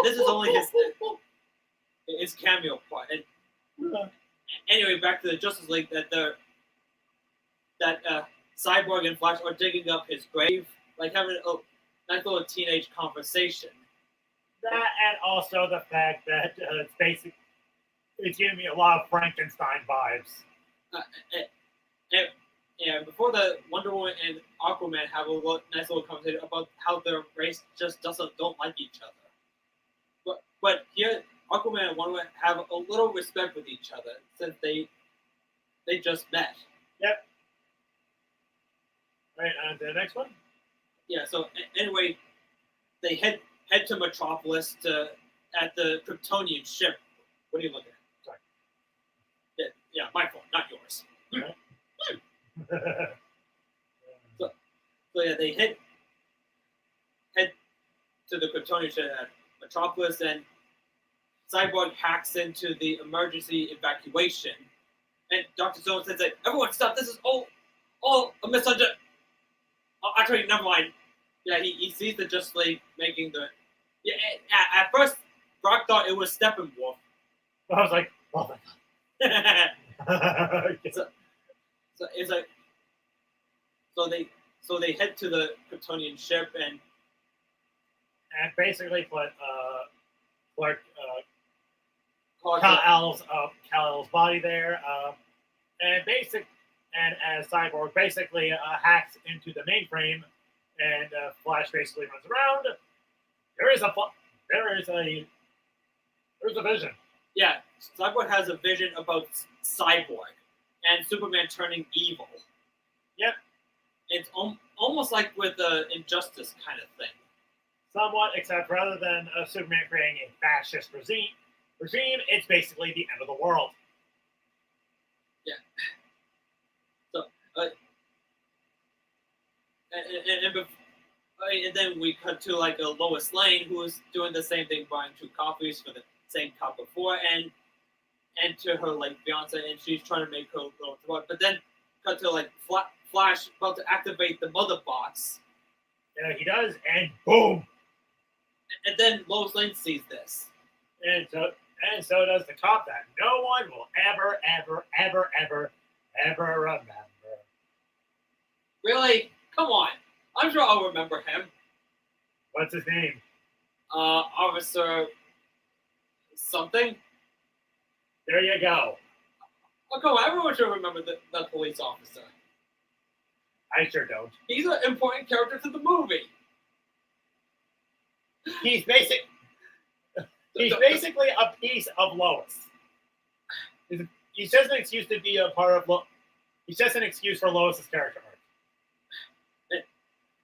this is only his cameo part. And anyway, back to the Justice League. That Cyborg and Flash are digging up his grave, like having a nice little teenage conversation. That and also the fact that it's giving me a lot of Frankenstein vibes. And before the Wonder Woman and Aquaman have a nice little conversation about how their race just don't like each other. But here, Aquaman and Wonder Woman have a little respect with each other since they just met. Yep. Right, on to the next one. Yeah. So anyway, they head to Metropolis at the Kryptonian ship. What are you looking at? Sorry. Yeah, my fault, not yours. Okay. So yeah, they head to the Kryptonian ship at Metropolis, and Cyborg hacks into the emergency evacuation. And Dr. Stone says that everyone stop. This is all a misunderstanding. Oh, actually, never mind. Yeah, he sees the Justice League making the. Yeah, at first, Brock thought it was Steppenwolf. I was like, oh my god. So it's like, so they head to the Kryptonian ship and basically put Clark Kal-El's Kal-El's body there, and as Cyborg basically hacks into the mainframe, and Flash basically runs around. There's a vision. Yeah, Cyborg has a vision about Cyborg and Superman turning evil. Yep. It's almost like with the Injustice kind of thing. Somewhat, except rather than Superman creating a fascist regime, it's basically the end of the world. Yeah. So, and then we cut to like a Lois Lane who is doing the same thing, buying 2 coffees for the same cup before, and to her like fiance, and she's trying to make her little thought. But then cut to like Flash about to activate the mother box. Yeah, he does, and boom. And then Lois Lane sees this, and so does the cop that no one will ever remember. Really? Come on. I'm sure I'll remember him. What's his name? Officer something. There you go. Oh, come on. Everyone should remember the police officer. I sure don't. He's an important character to the movie. He's basically a piece of Lois. He's just an excuse to be a part of He's just an excuse for Lois's character arc.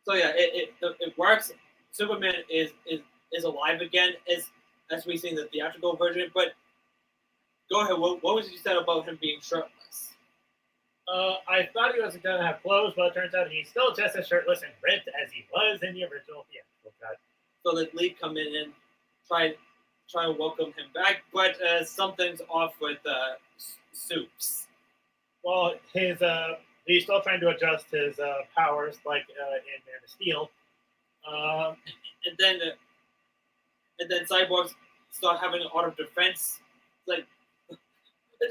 So yeah, it works. Superman is alive again, as we see in the theatrical version. But go ahead. What was you said about him being shirtless? I thought he was going to have clothes, but it turns out he's still just as shirtless and ripped as he was in the original theatrical cut. So the league come in and try to welcome him back, but something's off with Soups. Well, he's still trying to adjust his powers, like in Man of Steel. And then cyborgs start having an auto defense. Like,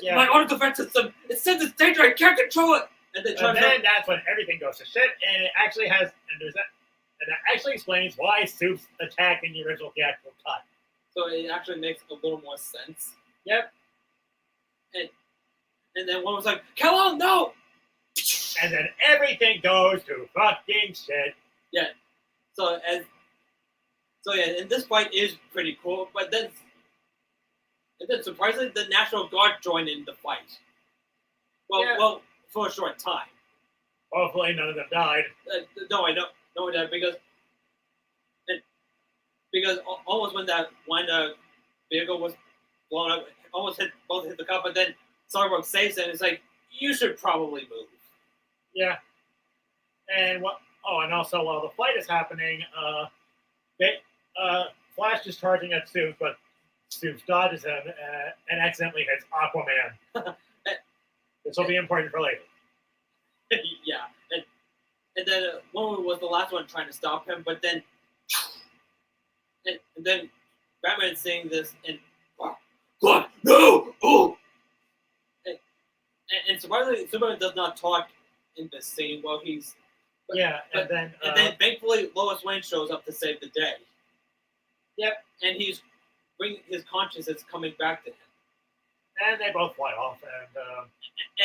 Yeah. my auto defense system, it says it's danger, I can't control it. And then that's when everything goes to shit, and it actually has, and that actually explains why Soups attacked in the original theatrical cut. So it actually makes a little more sense. Yep. And then one was like, "Hello, no!" And then everything goes to fucking shit. Yeah. So and this fight is pretty cool, but then surprisingly, the National Guard joined in the fight. Well, for a short time. Hopefully, none of them died. No, I don't know that because almost when that one vehicle was blown up, almost hit the cop, but then Cyborg saves it. And it's like, you should probably move. Yeah. And and also while the fight is happening, Flash is charging at Soups, but Soups dodges him and accidentally hits Aquaman. This will be important for later. Yeah, and then one was the last one trying to stop him, but then and then Batman saying this and God, no! Oh! And surprisingly, Superman does not talk in this scene while he's. And then thankfully Lois Lane shows up to save the day. Yep. And his conscience is coming back to him. And they both fly off,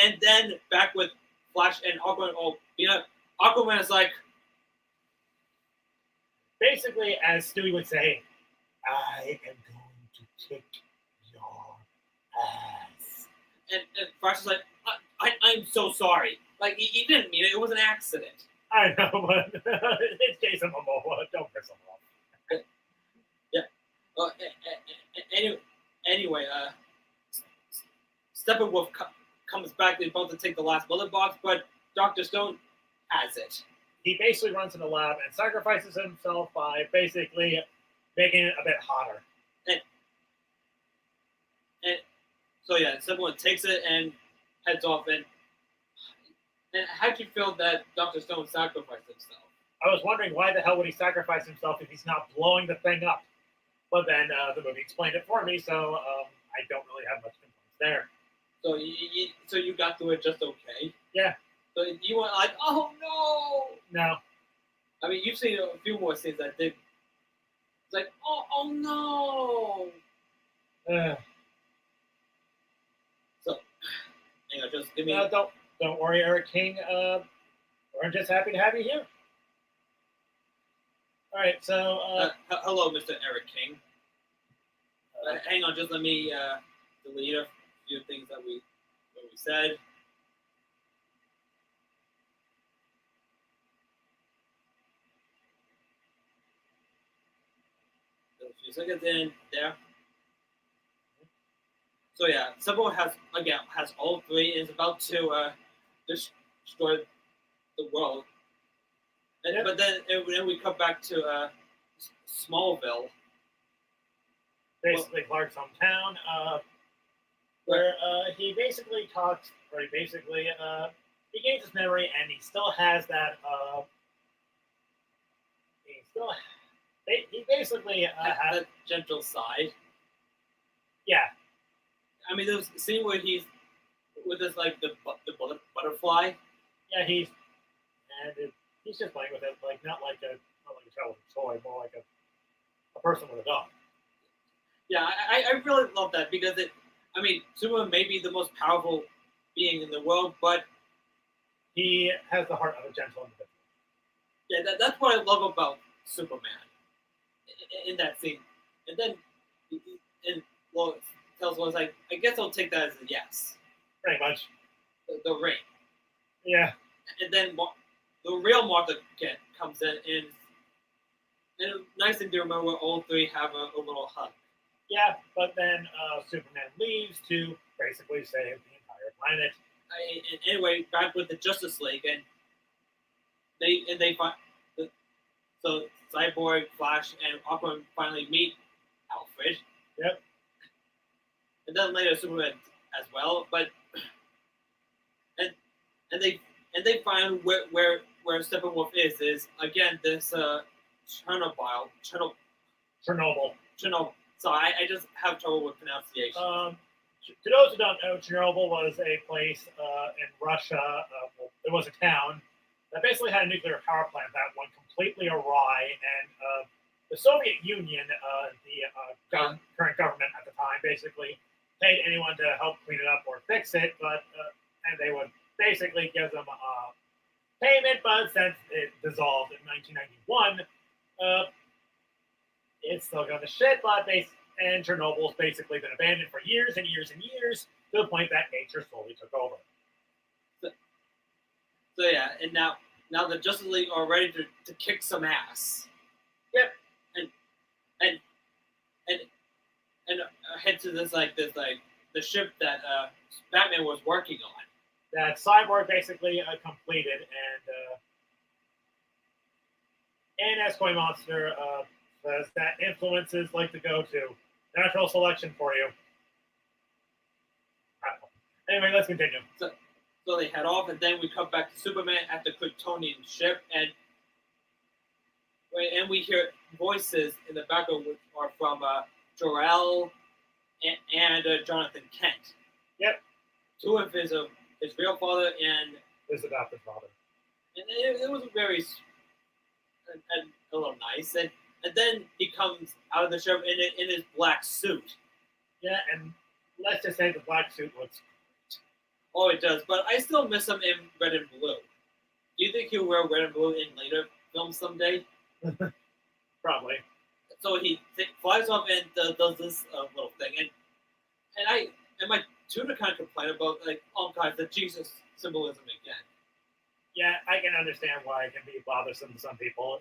and then back with Flash and Aquaman. Oh, Aquaman is like. Basically, as Stewie would say, I am going to kick your ass. And Flash is like, I'm so sorry. Like, he didn't mean it. It was an accident. I know, but it's Jason Momoa. Don't piss him off. Yeah. Anyway, Steppenwolf comes back. They're about to take the last bullet box, but Dr. Stone has it. He basically runs to the lab and sacrifices himself by basically making it a bit hotter. And so yeah, Steppenwolf takes it and heads off. And how'd you feel that Dr. Stone sacrificed himself? I was wondering why the hell would he sacrifice himself if he's not blowing the thing up. But then the movie explained it for me, so I don't really have much complaints there. So you got through it just okay? Yeah. So you were like, oh no! No. I mean, you've seen a few more scenes that did. It's like, oh no! So, just give me. Don't worry, Eric King. We're just happy to have you here. All right, so. Hello, Mr. Eric King. Hang on, just let me delete a few things that we said. A few seconds in there. So yeah, Sybil has all three and is about to destroy the world. But then we come back to Smallville. Basically, Clark's hometown, where he basically talks, or he gains his memory, and he still has that. He basically has that gentle side. Yeah. I mean, there's a scene where he's with this like the butterfly. Yeah, he's just playing with it, like not like a child with a toy, more like a person with a dog. Yeah, I really love that because Superman may be the most powerful being in the world, but he has the heart of a gentle individual. Yeah, that's what I love about Superman in that scene. And then, tells Lois, like, I guess I'll take that as a yes. Pretty much. The ring. Yeah. And then the real Martha Kent comes in, and nice thing to remember where all three have a little hug. Yeah, but then Superman leaves to basically save the entire planet. anyway, back with the Justice League, and they find so Cyborg, Flash, and Aquaman finally meet Alfred. Yep. And then later Superman as well, but and they find where Steppenwolf is again this Chernobyl. So I just have trouble with pronunciation. To those who don't know, Chernobyl was a place in Russia. Well, it was a town that basically had a nuclear power plant that went completely awry, and the Soviet Union, current government at the time, basically paid anyone to help clean it up or fix it, but and they would basically give them payment. But since it dissolved in 1991, it's still going to shit. But and Chernobyl's basically been abandoned for years and years and years, to the point that nature slowly took over. So yeah, and now the Justice League are ready to kick some ass. Yep. And head to this the ship that Batman was working on. That Cyborg basically completed, and as Koi Monster says, that influences like to go to natural selection for you. Anyway, let's continue. So they head off, and then we come back to Superman at the Kryptonian ship, and we hear voices in the background which are from Jor-El and Jonathan Kent. Yep. Two of his real father and his adopted father. And it was very a little nice, and then he comes out of the ship in his black suit. Yeah, and let's just say the black suit looks. Oh, it does, but I still miss him in red and blue. Do you think he'll wear red and blue in later films someday? Probably. So he flies off and does this little thing, and my tutor kind of complained about oh god, the Jesus symbolism again. Yeah, I can understand why it can be bothersome to some people.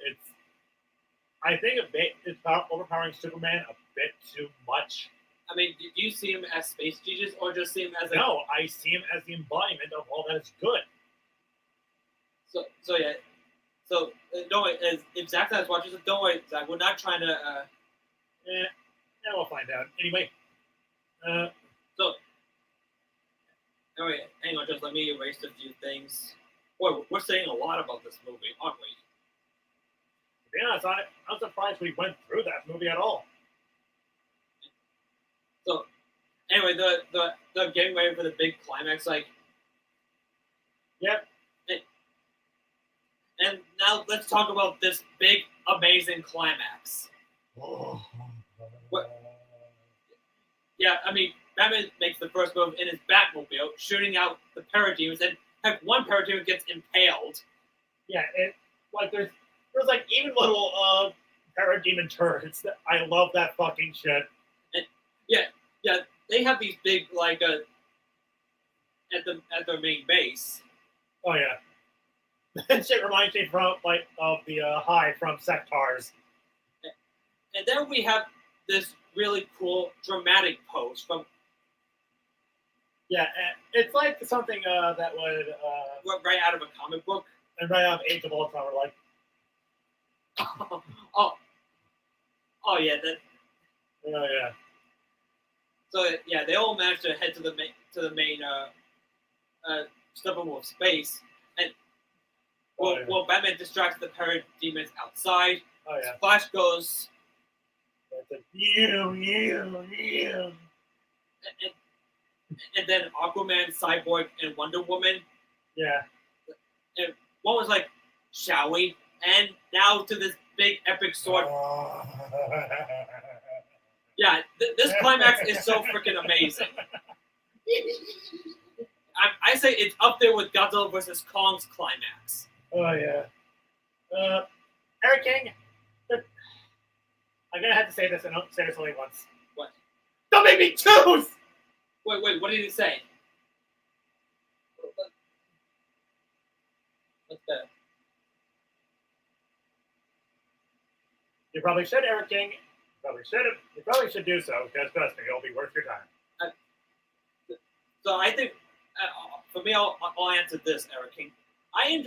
I think it's overpowering Superman a bit too much. I mean, do you see him as space Jesus, or just see him as No, I see him as the embodiment of all that is good. So yeah. So don't worry, if Zach is watching this, don't worry, Zach. We're not trying to. Yeah, we'll find out. Anyway. So. Anyway, hang on, just let me erase a few things. Boy, we're saying a lot about this movie, aren't we? To be honest, I'm surprised we went through that movie at all. So, anyway, the getting ready for the big climax, Yep. And now let's talk about this big, amazing climax. Yeah, I mean, Batman makes the first move in his Batmobile, shooting out the parademons, and heck, one parademon gets impaled. Yeah, there's even little parademon turrets. I love that fucking shit. And yeah, they have these big at their main base. Oh yeah. That shit reminds me of the Hive from Sectars. And then we have this really cool dramatic pose from. Yeah, it's like something that would right out of a comic book. And right out of Age of Ultron, we're like, oh yeah, that. Oh yeah. So yeah, they all managed to head to the main Steppenwolf space, and well, Batman distracts the parademons outside. Oh yeah. Flash goes. And then Aquaman, Cyborg, and Wonder Woman. Yeah. And one was like, "Shall we?" And now to this big epic sword. Yeah, this climax is so freaking amazing. I say it's up there with Godzilla vs. Kong's climax. Oh yeah. Eric King, I'm gonna have to say this, and I'll say this only once. What? Don't make me choose! Wait, what did he say? What's that? You probably should, Eric King. You probably should do so, because trust me, it'll be worth your time. So I think For me, I'll answer this, Eric King. I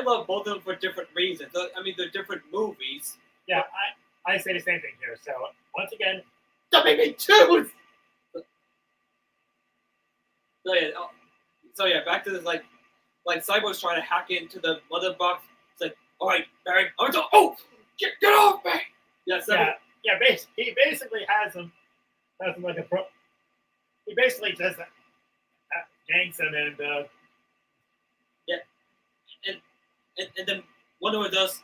love both of them for different reasons. I mean, they're different movies. Yeah, I say the same thing here. So once again, don't make me choose. So yeah, back to this like Cyborg's trying to hack into the mother box. It's like, all right, Barry, I'm going. Oh, get off me! Yeah, Yeah. He basically has him like a pro. He basically just ganks him and and then Wonder Woman does.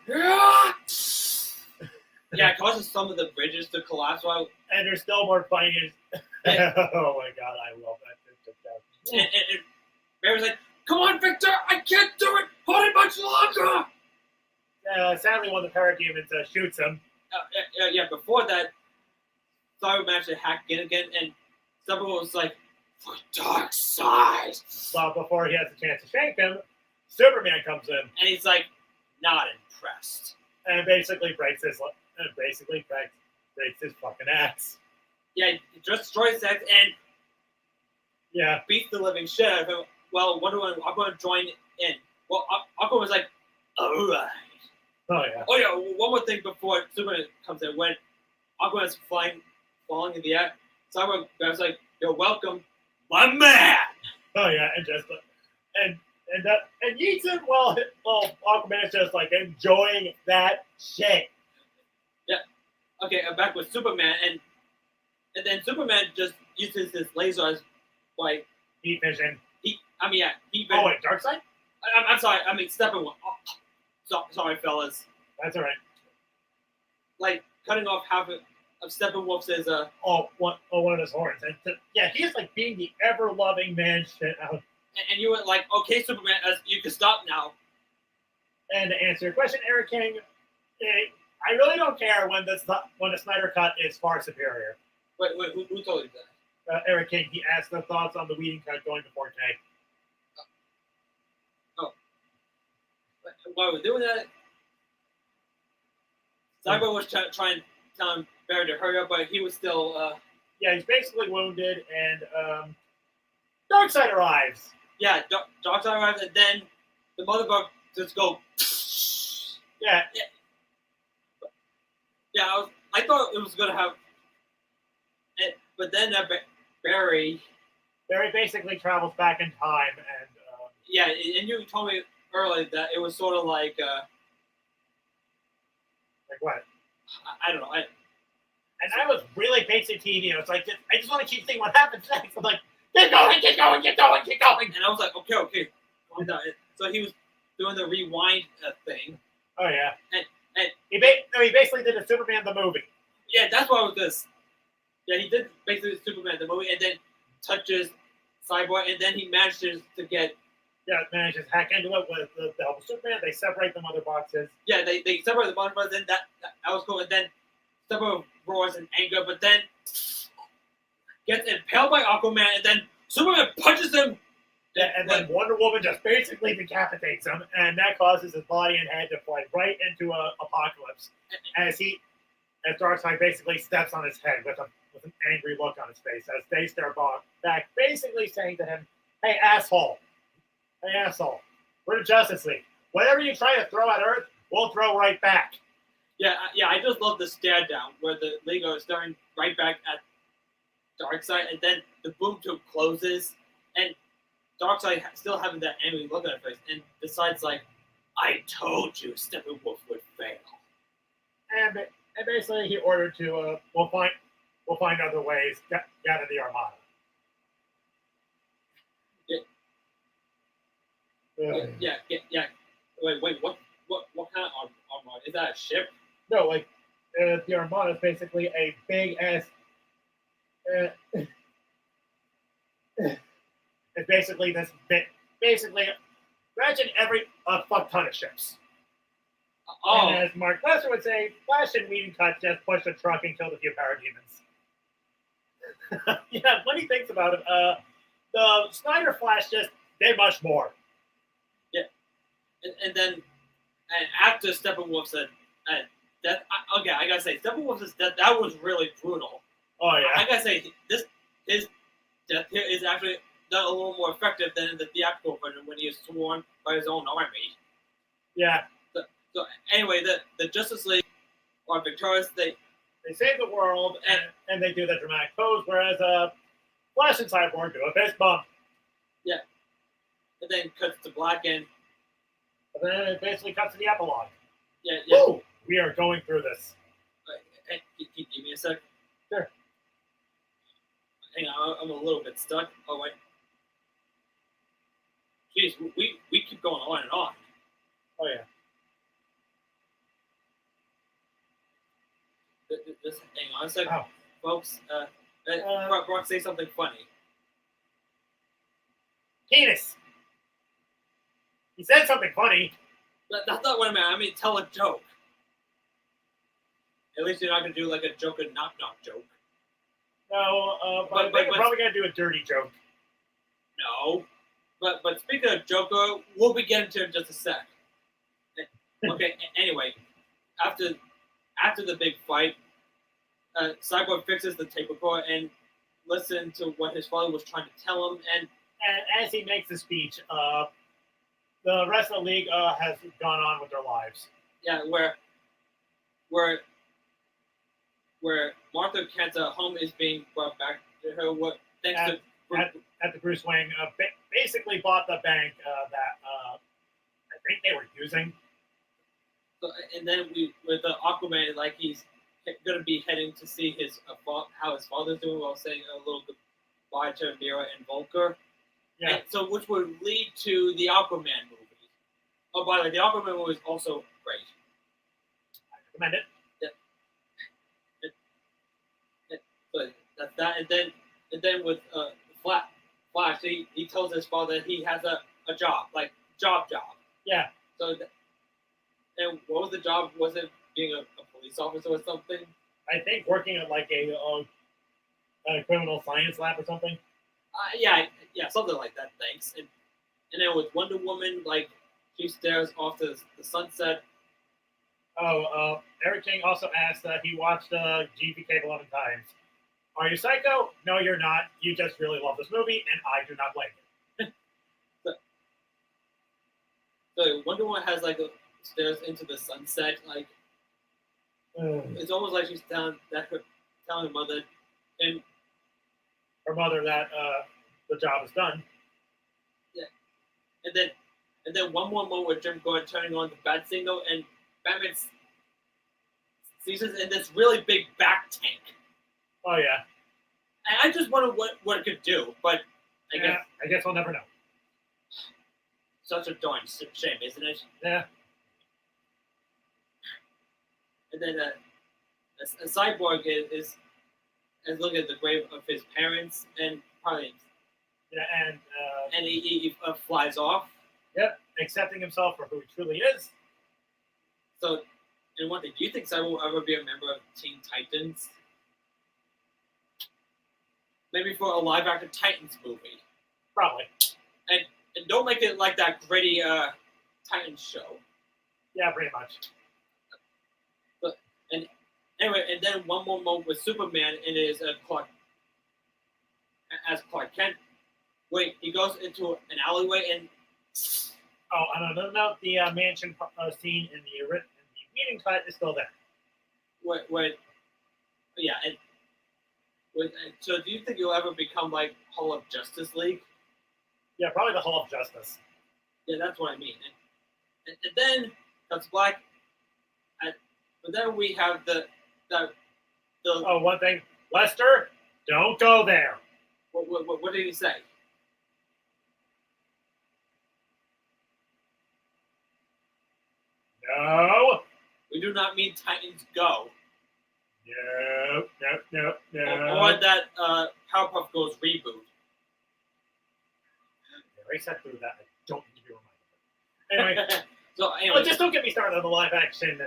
Yeah, it causes some of the bridges to collapse. While and there's still more fighting. Oh my god, I love that. And Barry's like, "Come on, Victor, I can't do it. Hold it much longer." Sadly, one of the parademons shoots him. Yeah. Before that, Cyber managed to hack in again, and someone was like, "For dark side." But before he has a chance to shank him, Superman comes in and he's like, not impressed, and basically breaks his fucking ass. Yeah, he just destroys his axe and beats the living shit out of him. Well, Wonder Woman, I'm going to join in. Well, Aquaman was like, all right. Oh yeah. Oh yeah. One more thing before Superman comes in, when Aquaman is falling in the air, Cyborg grabs like, "You're welcome, my man." Oh yeah, and just and yeets him while Aquaman is just like enjoying that shit. Yeah. Okay, I'm back with Superman, and then Superman just uses his laser as like heat vision. Heat vision. Oh wait, Darkseid? I'm sorry. I mean Steppenwolf. Sorry, fellas. That's all right. Like cutting off half of Steppenwolf's is one of his horns. And he's like being the ever-loving man shit out. And you were like, okay, Superman, you can stop now. And to answer your question, Eric King, I really don't care when the Snyder Cut is far superior. Wait, who told you that? Eric King. He asked the thoughts on the Whedon Cut going to 4K. Oh. While we're doing that, Cyber was trying to tell him Barry to hurry up, but he was still. He's basically wounded, and Darkseid arrives. Yeah, Darkseid arrives, and then the motherfucker just go. Yeah. I thought it was gonna have, but then Barry basically travels back in time, and and you told me earlier that it was sort of like what? I don't know. And that was really basic TV. It's like I just want to keep seeing what happens next. I'm like, keep going. And I was like, okay, calm down. So he was doing the rewind thing. Oh yeah. And he basically did a Superman the movie. Yeah, that's what was this. Yeah, he did basically Superman the movie, and then touches Cyborg, and then he manages to get. Yeah, manages to hack into it with the help of Superman. They separate the mother boxes. Yeah, they separate the mother boxes, and that was cool. And then Cyborg roars in anger, but then gets impaled by Aquaman, and then Superman punches him. Yeah, and then Wonder Woman just basically decapitates him, and that causes his body and head to fly right into Apocalypse. As Darkseid basically steps on his head with an angry look on his face as they stare back, basically saying to him, Hey asshole, we're the Justice League. Whatever you try to throw at Earth, we'll throw right back. Yeah, I just love the stare down where the League is staring right back at Darkseid, and then the boom tube closes, and Darkseid still having that angry look on his face, and decides like, I told you Steppenwolf would fail. And basically he ordered to we'll find other ways, get out of the Armada. Yeah. Wait, what kind of Armada? Is that a ship? No, like the Armada is basically a big ass. It's basically this bit. Basically, imagine a fuck ton of ships. Oh. And as Mark Lesser would say, Flash and Whedon Cut just pushed a truck and killed a few parademons. Yeah, when he thinks about it, the Snyder Flash just did much more. Yeah, and then after Steppenwolf's death, I gotta say, Steppenwolf's death, that was really brutal. Oh yeah, I gotta say, his death here is actually done a little more effective than in the theatrical version when he is sworn by his own army. Yeah. So anyway, the Justice League are victorious. They save the world, and they do that dramatic pose, whereas Flash and Cyborg do a fist bump. Yeah. And then cuts to black, and then it basically cuts to the epilogue. Yeah. Woo! We are going through this. Hey, give me a sec. Sure. Hang on, I'm a little bit stuck. Oh wait. Jeez, we keep going on and on. Oh yeah. Just hang on a sec, oh. Folks. Brock, say something funny. Penis. He said something funny. That's not what I meant. I mean, tell a joke. At least you're not gonna do like a joke, a knock joke. No, but you're probably gonna do a dirty joke. No, but speaking of Joker, we'll be getting to it in just a sec. Okay. Anyway, after the big fight, Cyborg fixes the tape recorder and listens to what his father was trying to tell him. And as he makes the speech, the rest of the league has gone on with their lives. Yeah, where Martha Kent's home is being brought back to her. At the Bruce Wayne basically bought the bank that I think they were using. So, and then with the Aquaman, like he's going to be heading to see how his father's doing while saying a little goodbye to Mira and Volker. Yeah. And so, which would lead to the Aquaman movie. Oh, by the way, the Aquaman movie is also great. I recommend it. But that's that, and then with Flash, he tells his father that he has a job, like job. Yeah. So, and what was the job? Was it being a police officer or something? I think working at like a criminal science lab or something. Yeah, something like that. Thanks. And then with Wonder Woman, like she stares off to the sunset. Eric King also asked that he watched GVK 11 times. Are you psycho? No, you're not. You just really love this movie, and I do not blame you. So Wonder Woman has like stares into the sunset, like it's almost like she's telling her mother and her mother that the job is done. Yeah, and then one more moment with Jim Gordon turning on the bat signal, and Batman sees us in this really big back tank. Oh yeah. And I just wonder what it could do, but I guess we'll never know. Such a darn shame, isn't it? Yeah. And then a Cyborg is looking at the grave of his parents and probably. Yeah, and he flies off. Yep, accepting himself for who he truly is. So, and one thing, do you think Cyborg will ever be a member of Teen Titans? Maybe for a live-action Titans movie. Probably. And don't make it like that gritty Titans show. Yeah, pretty much. But and anyway, and then one more moment with Superman in his Clark Kent. Wait, he goes into an alleyway and. Oh, on another note, the mansion scene in the meeting cut is still there. Wait. Yeah, and. So do you think you'll ever become like Hall of Justice League? Yeah, probably the Hall of Justice. Yeah, that's what I mean. And then that's black. But then we have the. Oh, one thing, Lester, don't go there. What did he say? No. We do not mean Titans Go. No. Or that Powerpuff Girls reboot. I sat through that. I don't need to be reminded. Anyway. Anyway, just don't get me started on the live action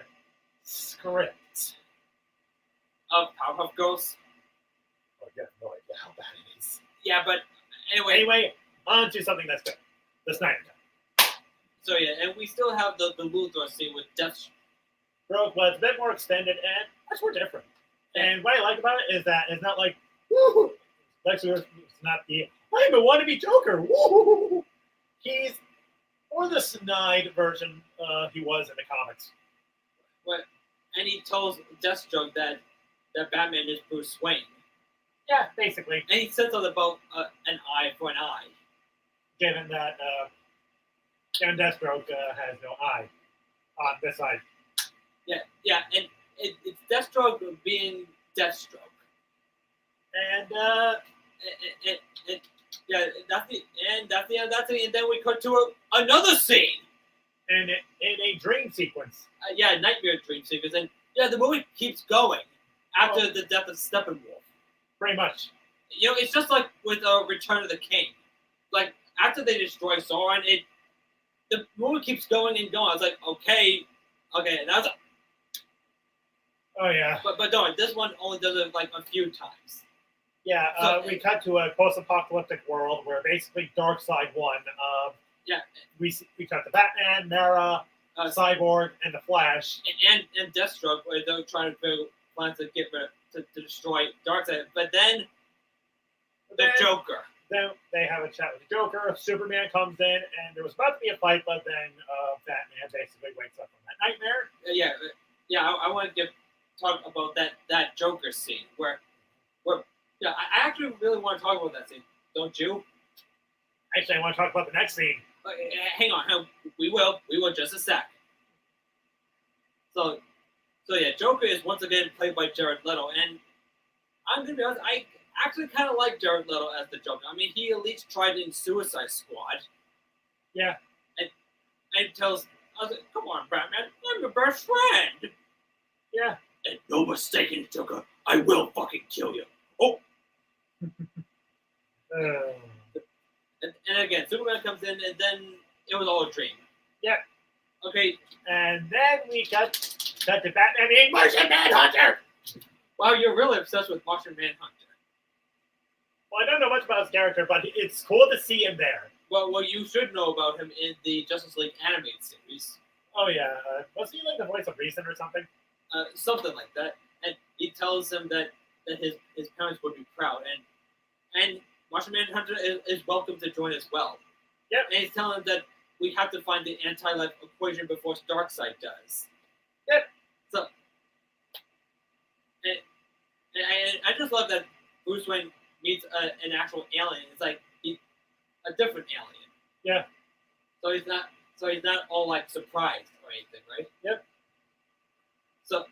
script of Powerpuff Girls. Oh, you have no idea how bad it is. Yeah, but anyway. Anyway, on to something that's good. The Snyder Cut. So yeah, and we still have the Luthor scene with Deathstroke, but it's a bit more extended and much more different. And what I like about it is that it's not like, woo, Lex Luthor is not the I'm a wannabe Joker. Woo! He's more the snide version he was in the comics. But and he tells Deathstroke that Batman is Bruce Wayne. Yeah, basically. And he said something about an eye for an eye. Given that Deathstroke has no eye on this side. Yeah, and it's Deathstroke being Deathstroke. And yeah, that's the end. And then we cut to another scene. And in a dream sequence. Yeah, nightmare dream sequence. And yeah, the movie keeps going after the death of Steppenwolf. Pretty much. You know, it's just like with Return of the King. Like, after they destroy Sauron, the movie keeps going and going. I was like, okay, and I was like, oh yeah. But no, this one only does it like a few times. Yeah, so, we cut to a post-apocalyptic world where basically Darkseid won. Yeah. We cut to Batman, Mara, Cyborg, and the Flash. And Deathstroke, where they're trying to build plans to get rid to destroy Darkseid. But then the Joker. Then they have a chat with the Joker. Superman comes in, and there was about to be a fight, but then Batman basically wakes up from that nightmare. Yeah. I want to talk about that Joker scene where I actually really want to talk about that scene. Don't you? Actually, I want to talk about the next scene. Hang on. We will just a sec. So yeah, Joker is once again played by Jared Leto, and I'm gonna be honest, I actually kind of like Jared Leto as the Joker. I mean, he at least tried in Suicide Squad. Yeah. And tells, I was like, come on, Batman, I'm your best friend. Yeah. And no mistaking, Joker, I will fucking kill you. Oh. And again, Superman comes in, and then it was all a dream. Yeah. Okay. And then we got to Batman being Martian Manhunter. Wow, you're really obsessed with Martian Manhunter. Well, I don't know much about his character, but it's cool to see him there. Well, you should know about him in the Justice League animated series. Oh yeah, was he like the voice of reason or something? Something like that. And he tells him that his parents would be proud, and Martian Manhunter is welcome to join as well. Yep. And he's telling him that we have to find the anti-life equation before Darkseid does. Yep. So, and I just love that Bruce Wayne meets an actual alien. It's like a different alien. Yeah. So he's not all like surprised or anything, right? Yep. So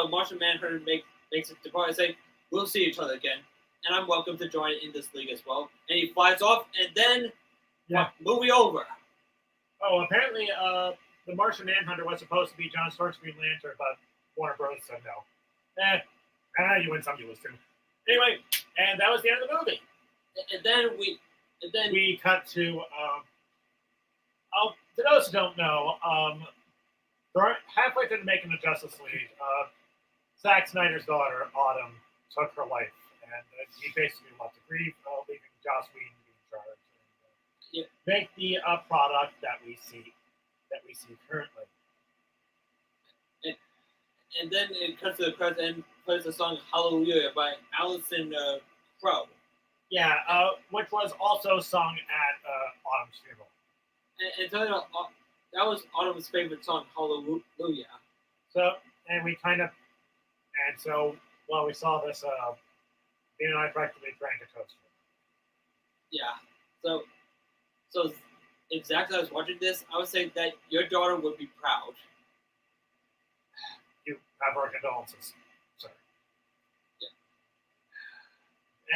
Martian Manhunter makes it to part and say, we'll see each other again, and I'm welcome to join in this league as well. And he flies off, and then movie over. Oh, apparently the Martian Manhunter was supposed to be John Stark's Green Lantern, but Warner Bros. Said no. You win some, you lose some. Anyway, and that was the end of the movie. And then we cut to to those who don't know, halfway through the making of Justice League, Zack Snyder's daughter, Autumn, took her life, and he basically left to grieve, leaving Joss Whedon to be in charge and make the product that we see currently. And then it cuts to the credits and plays the song "Hallelujah" by Alison Crow. Yeah, which was also sung at Autumn's funeral. And tell you, that was Autumn's favorite song, "Hallelujah." So while we saw this, Dean and I practically drank a toast. Yeah. So if Zach was watching this, I would say that your daughter would be proud. You have our condolences, sir. Yeah.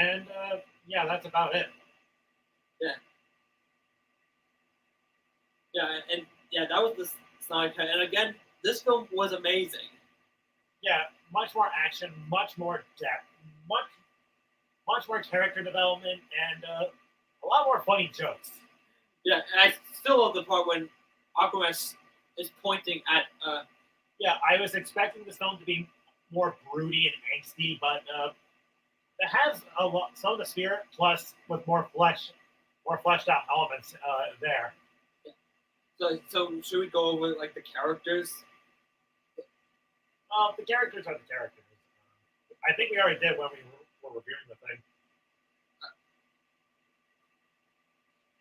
And that's about it. Yeah, that was the Snyder Cut. And again, this film was amazing. Yeah, much more action, much more depth, much more character development, and a lot more funny jokes. Yeah, and I still love the part when Aquaman is pointing at. I was expecting this film to be more broody and angsty, but it has some of the spirit, plus with more fleshed out elements there. So should we go over like the characters? The characters are the characters. I think we already did when we were reviewing the thing.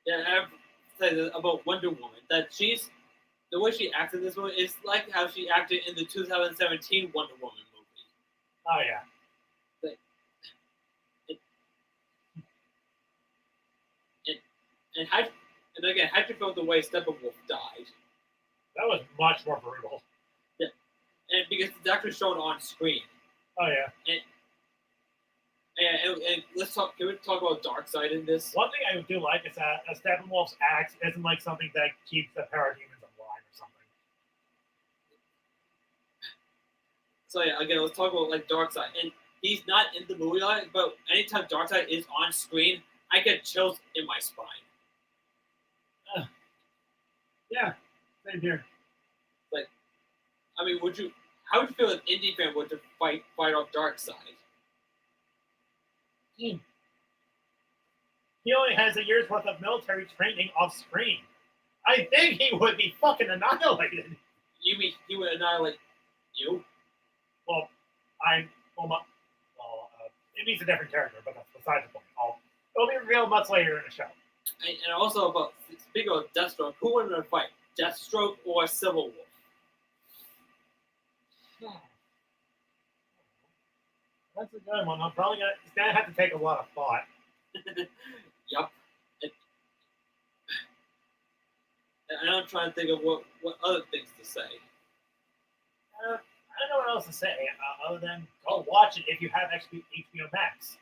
Yeah, I've said this about Wonder Woman that the way she acts in this movie is like how she acted in the 2017 Wonder Woman movie. Oh yeah. Like, and and how and again, how'd you feel the way Steppenwolf died? That was much more brutal. Yeah, and because it's actually shown on screen. Oh yeah. And let's talk. Can we talk about Darkseid in this? One thing I do like is that Steppenwolf's axe isn't like something that keeps the parademons alive or something. So yeah, again, let's talk about like Darkseid, and he's not in the movie, but anytime Darkseid is on screen, I get chills in my spine. Yeah, same here. Like, I mean, How would you feel if an indie fan were to fight off Darkseid? He only has a year's worth of military training off screen. I think he would be fucking annihilated. You mean he would annihilate you? Well, it means a different character, but that's besides the point. It'll be revealed much later in the show. And also about speaking of Deathstroke, who would win a fight, Deathstroke or Civil Wolf? That's a good one. It's gonna have to take a lot of thought. Yup. And I'm trying to think of what other things to say. I don't know what else to say other than go watch it if you have HBO Max.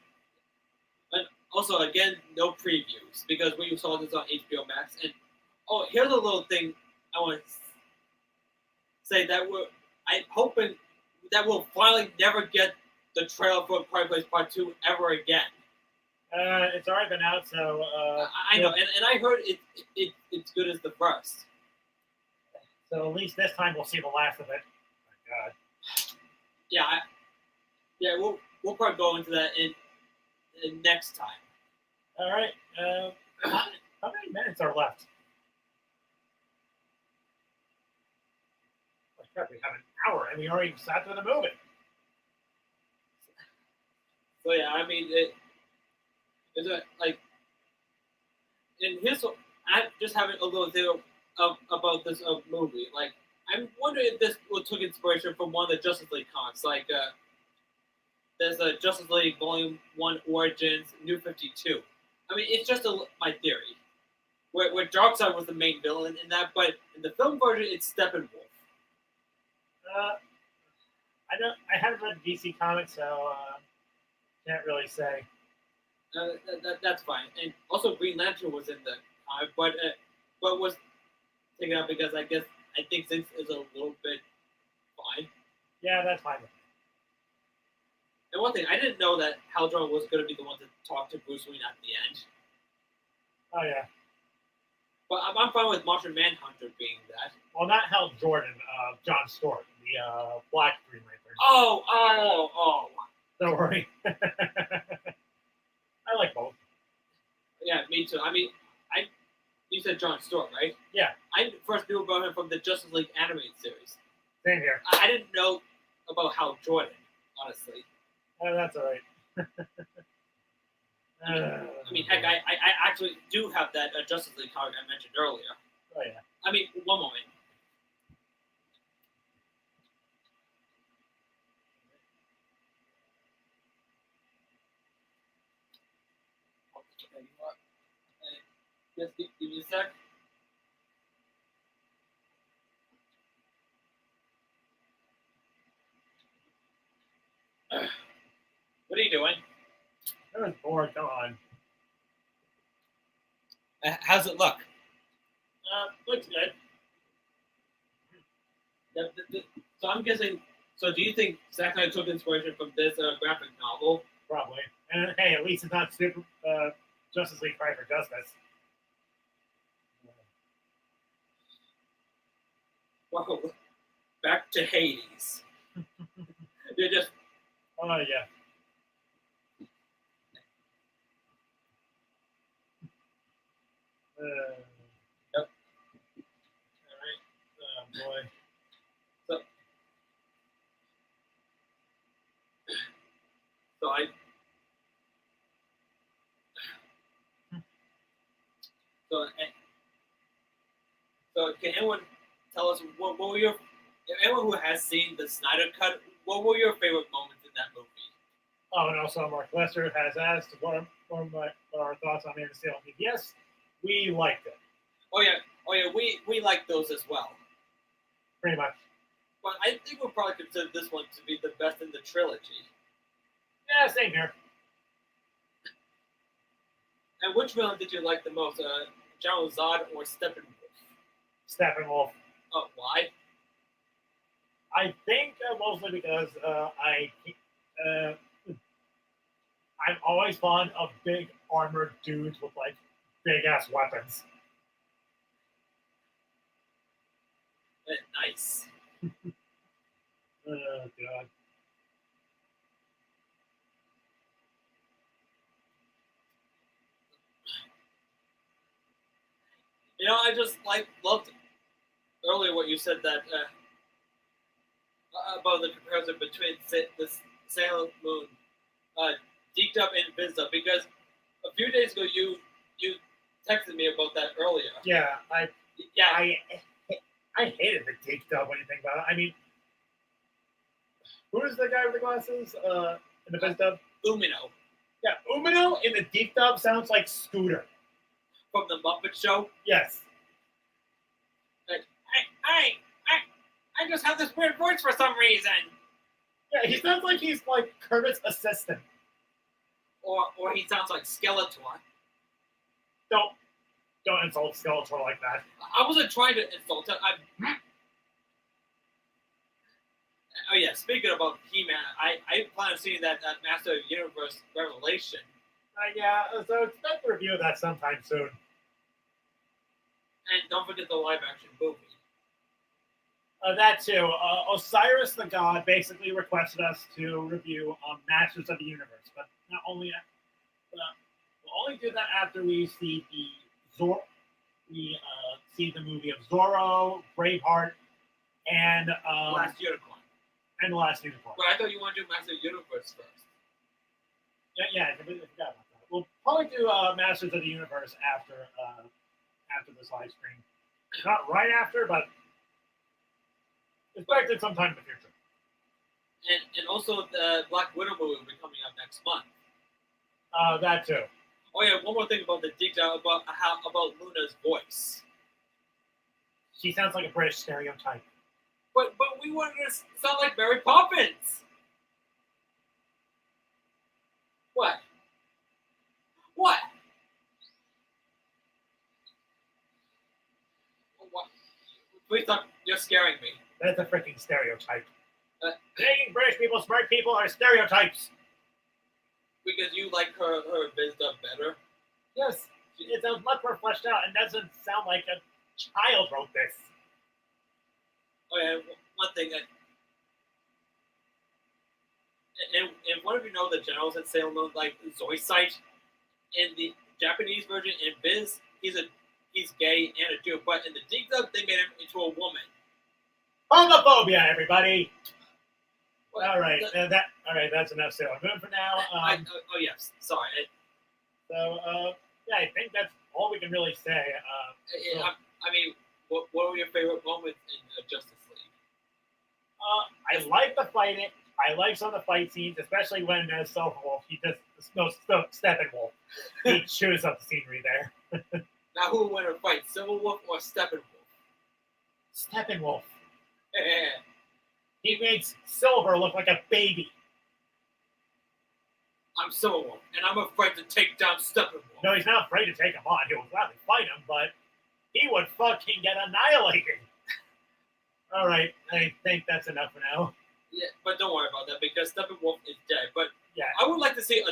And also, again, no previews because we saw this on HBO Max. And here's a little thing I want to say that I'm hoping that we'll finally never get the trailer for Quiet Place Part 2 ever again. It's already been out, so I know, and I heard it's good as the first. So at least this time we'll see the last of it. Oh my God. We'll probably go into that in next time. All right. How many minutes are left? Oh crap, we have an hour and we already sat through the movie. So yeah, I mean it's like, and here's what I just having a little thing about this movie. Like, I'm wondering if this took inspiration from one of the Justice League comics. Like, there's a Justice League Volume 1 Origins, New 52. I mean, it's just my theory. Where Darkseid was the main villain in that, but in the film version, it's Steppenwolf. I haven't read DC comics, so can't really say. That's fine. And also, Green Lantern was in the comic, but was taken out because I think Zinx is a little bit fine. Yeah, that's fine. And one thing, I didn't know that Hal Jordan was going to be the one to talk to Bruce Wayne at the end. Oh yeah. But I'm fine with Martian Manhunter being that. Well, not Hal Jordan, John Stewart, the Black Green Lantern. Oh. Don't worry. I like both. Yeah, me too. I mean, you said John Stewart, right? Yeah. I first knew about him from the Justice League animated series. Same here. I didn't know about Hal Jordan, honestly. That's all right. I mean, heck, I actually do have that Justice League comic I mentioned earlier. Oh yeah. I mean, one moment. Just give me a sec. What are you doing? I was bored. Come on. How's it look? Looks good. So I'm guessing. So do you think Zack Snyder took inspiration from this graphic novel? Probably. And hey, at least it's not super Justice League Cry for Justice. Wow. Back to Hades. You're just. Oh yeah. Yep. All right. Oh boy. So can anyone tell us what were your? If anyone who has seen the Snyder Cut, what were your favorite moments in that movie? Oh, and also Mark Lester has asked what are our thoughts on Man of Steel. Yes, we liked it Oh yeah, we like those as well. pretty much. But I think we'll probably consider this one to be the best in the trilogy. Yeah, same here. And which villain did you like the most, General Zod or Steppenwolf? Steppenwolf. Oh, why? I think mostly because I'm always fond of big armored dudes with like big ass weapons. Nice. Oh god. You know, I just loved earlier what you said that about the comparison between the Sailor Moon, Deeked Up and Viz Up, because a few days ago you texted me about that earlier. Yeah, Yeah, I hated the Deep Dub when you think about it. I mean, who is the guy with the glasses in the Biz Dub? Umino Yeah, Umino in the Deep Dub sounds like Scooter. from the Muppet Show. Yes. Like, I just have this weird voice for some reason. Yeah, he sounds like he's like Kermit's assistant. Or he sounds like Skeletor. Don't insult Skeletor like that. I wasn't trying to insult him. Oh yeah, speaking about He-Man, I plan on seeing that Master of the Universe Revelation. Yeah, so expect a review of that sometime soon. And don't forget the live action movie. That too. Osiris the God basically requested us to review Masters of the Universe, but not only we'll only do that after we see see the movie of Zorro, Braveheart, and Last Unicorn. And the Last Unicorn. But I thought you wanted to do Master of the Universe first. Yeah, I completely forgot about that. We'll probably do Masters of the Universe after this live stream. Not right after, but expected sometime in the future. And also the Black Widow movie will be coming out next month. That too. Oh yeah, one more thing about the detail about Luna's voice. She sounds like a British stereotype. But we wanted to sound like Mary Poppins. What? What? What? Please stop! You're scaring me. That's a freaking stereotype. Making British people, smart people are stereotypes. Because you like her biz dub better. Yes, it sounds much more fleshed out and doesn't sound like a child wrote this. Oh yeah, one thing that. And one of you know the generals at Sailor Moon, like Zoisite, in the Japanese version, in Biz, he's gay and a Jew, but in the Deep Dub, they made him into a woman. Homophobia, everybody. Well, all right, that's enough Sailor Moon for now. Oh yes, sorry. Yeah, I think that's all we can really say. I mean, what were your favorite moments in Justice League? I like the fighting. I like some of the fight scenes, especially when Steppenwolf, Steppenwolf. He chews up the scenery there. Now, who would win a fight, Civil Wolf or Steppenwolf? Steppenwolf. He makes Silver look like a baby. I'm Civil Wolf, and I'm afraid to take down Steppenwolf. No, he's not afraid to take him on. He will gladly fight him, but he would fucking get annihilated. All right, I think that's enough for now. Yeah, but don't worry about that because Steppenwolf is dead. But yeah, I would like to see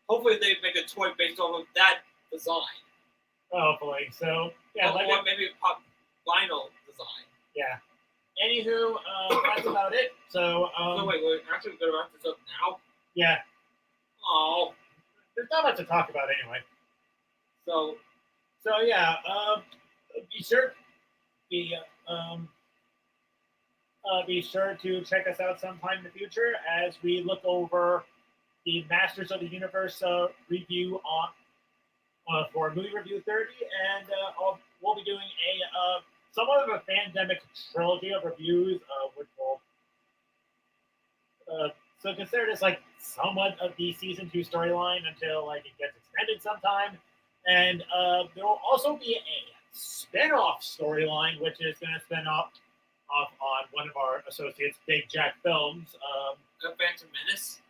hopefully they make a toy based off of that design. Hopefully, so yeah, or maybe pop vinyl design. Yeah. Anywho, that's about it. So wait, we're actually going to wrap this up now. Yeah. Oh, there's not much to talk about anyway. So yeah, be sure to check us out sometime in the future as we look over the Masters of the Universe review for Movie Review 30, and we'll be doing a somewhat of a pandemic trilogy of reviews, which will so consider this like somewhat of the season 2 storyline until like it gets extended sometime, and there will also be a spin-off storyline which is going to spin off on one of our associates, Big Jack Films. The Phantom Menace.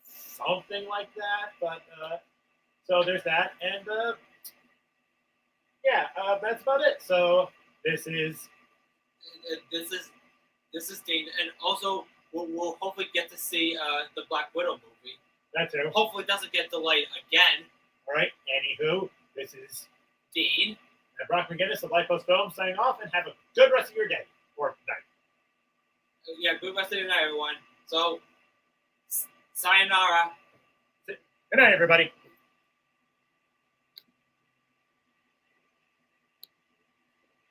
Something like that, but so there's that, and yeah, that's about it. So this is This is Dean, and also we'll hopefully get to see the Black Widow movie. that too. Hopefully, it doesn't get delayed again. All right. Anywho, this is Dean. and Brock McGinnis of Lifepost Film signing off, and have a good rest of your day or night. Yeah, good rest of the night, everyone. So, sayonara. Good night, everybody.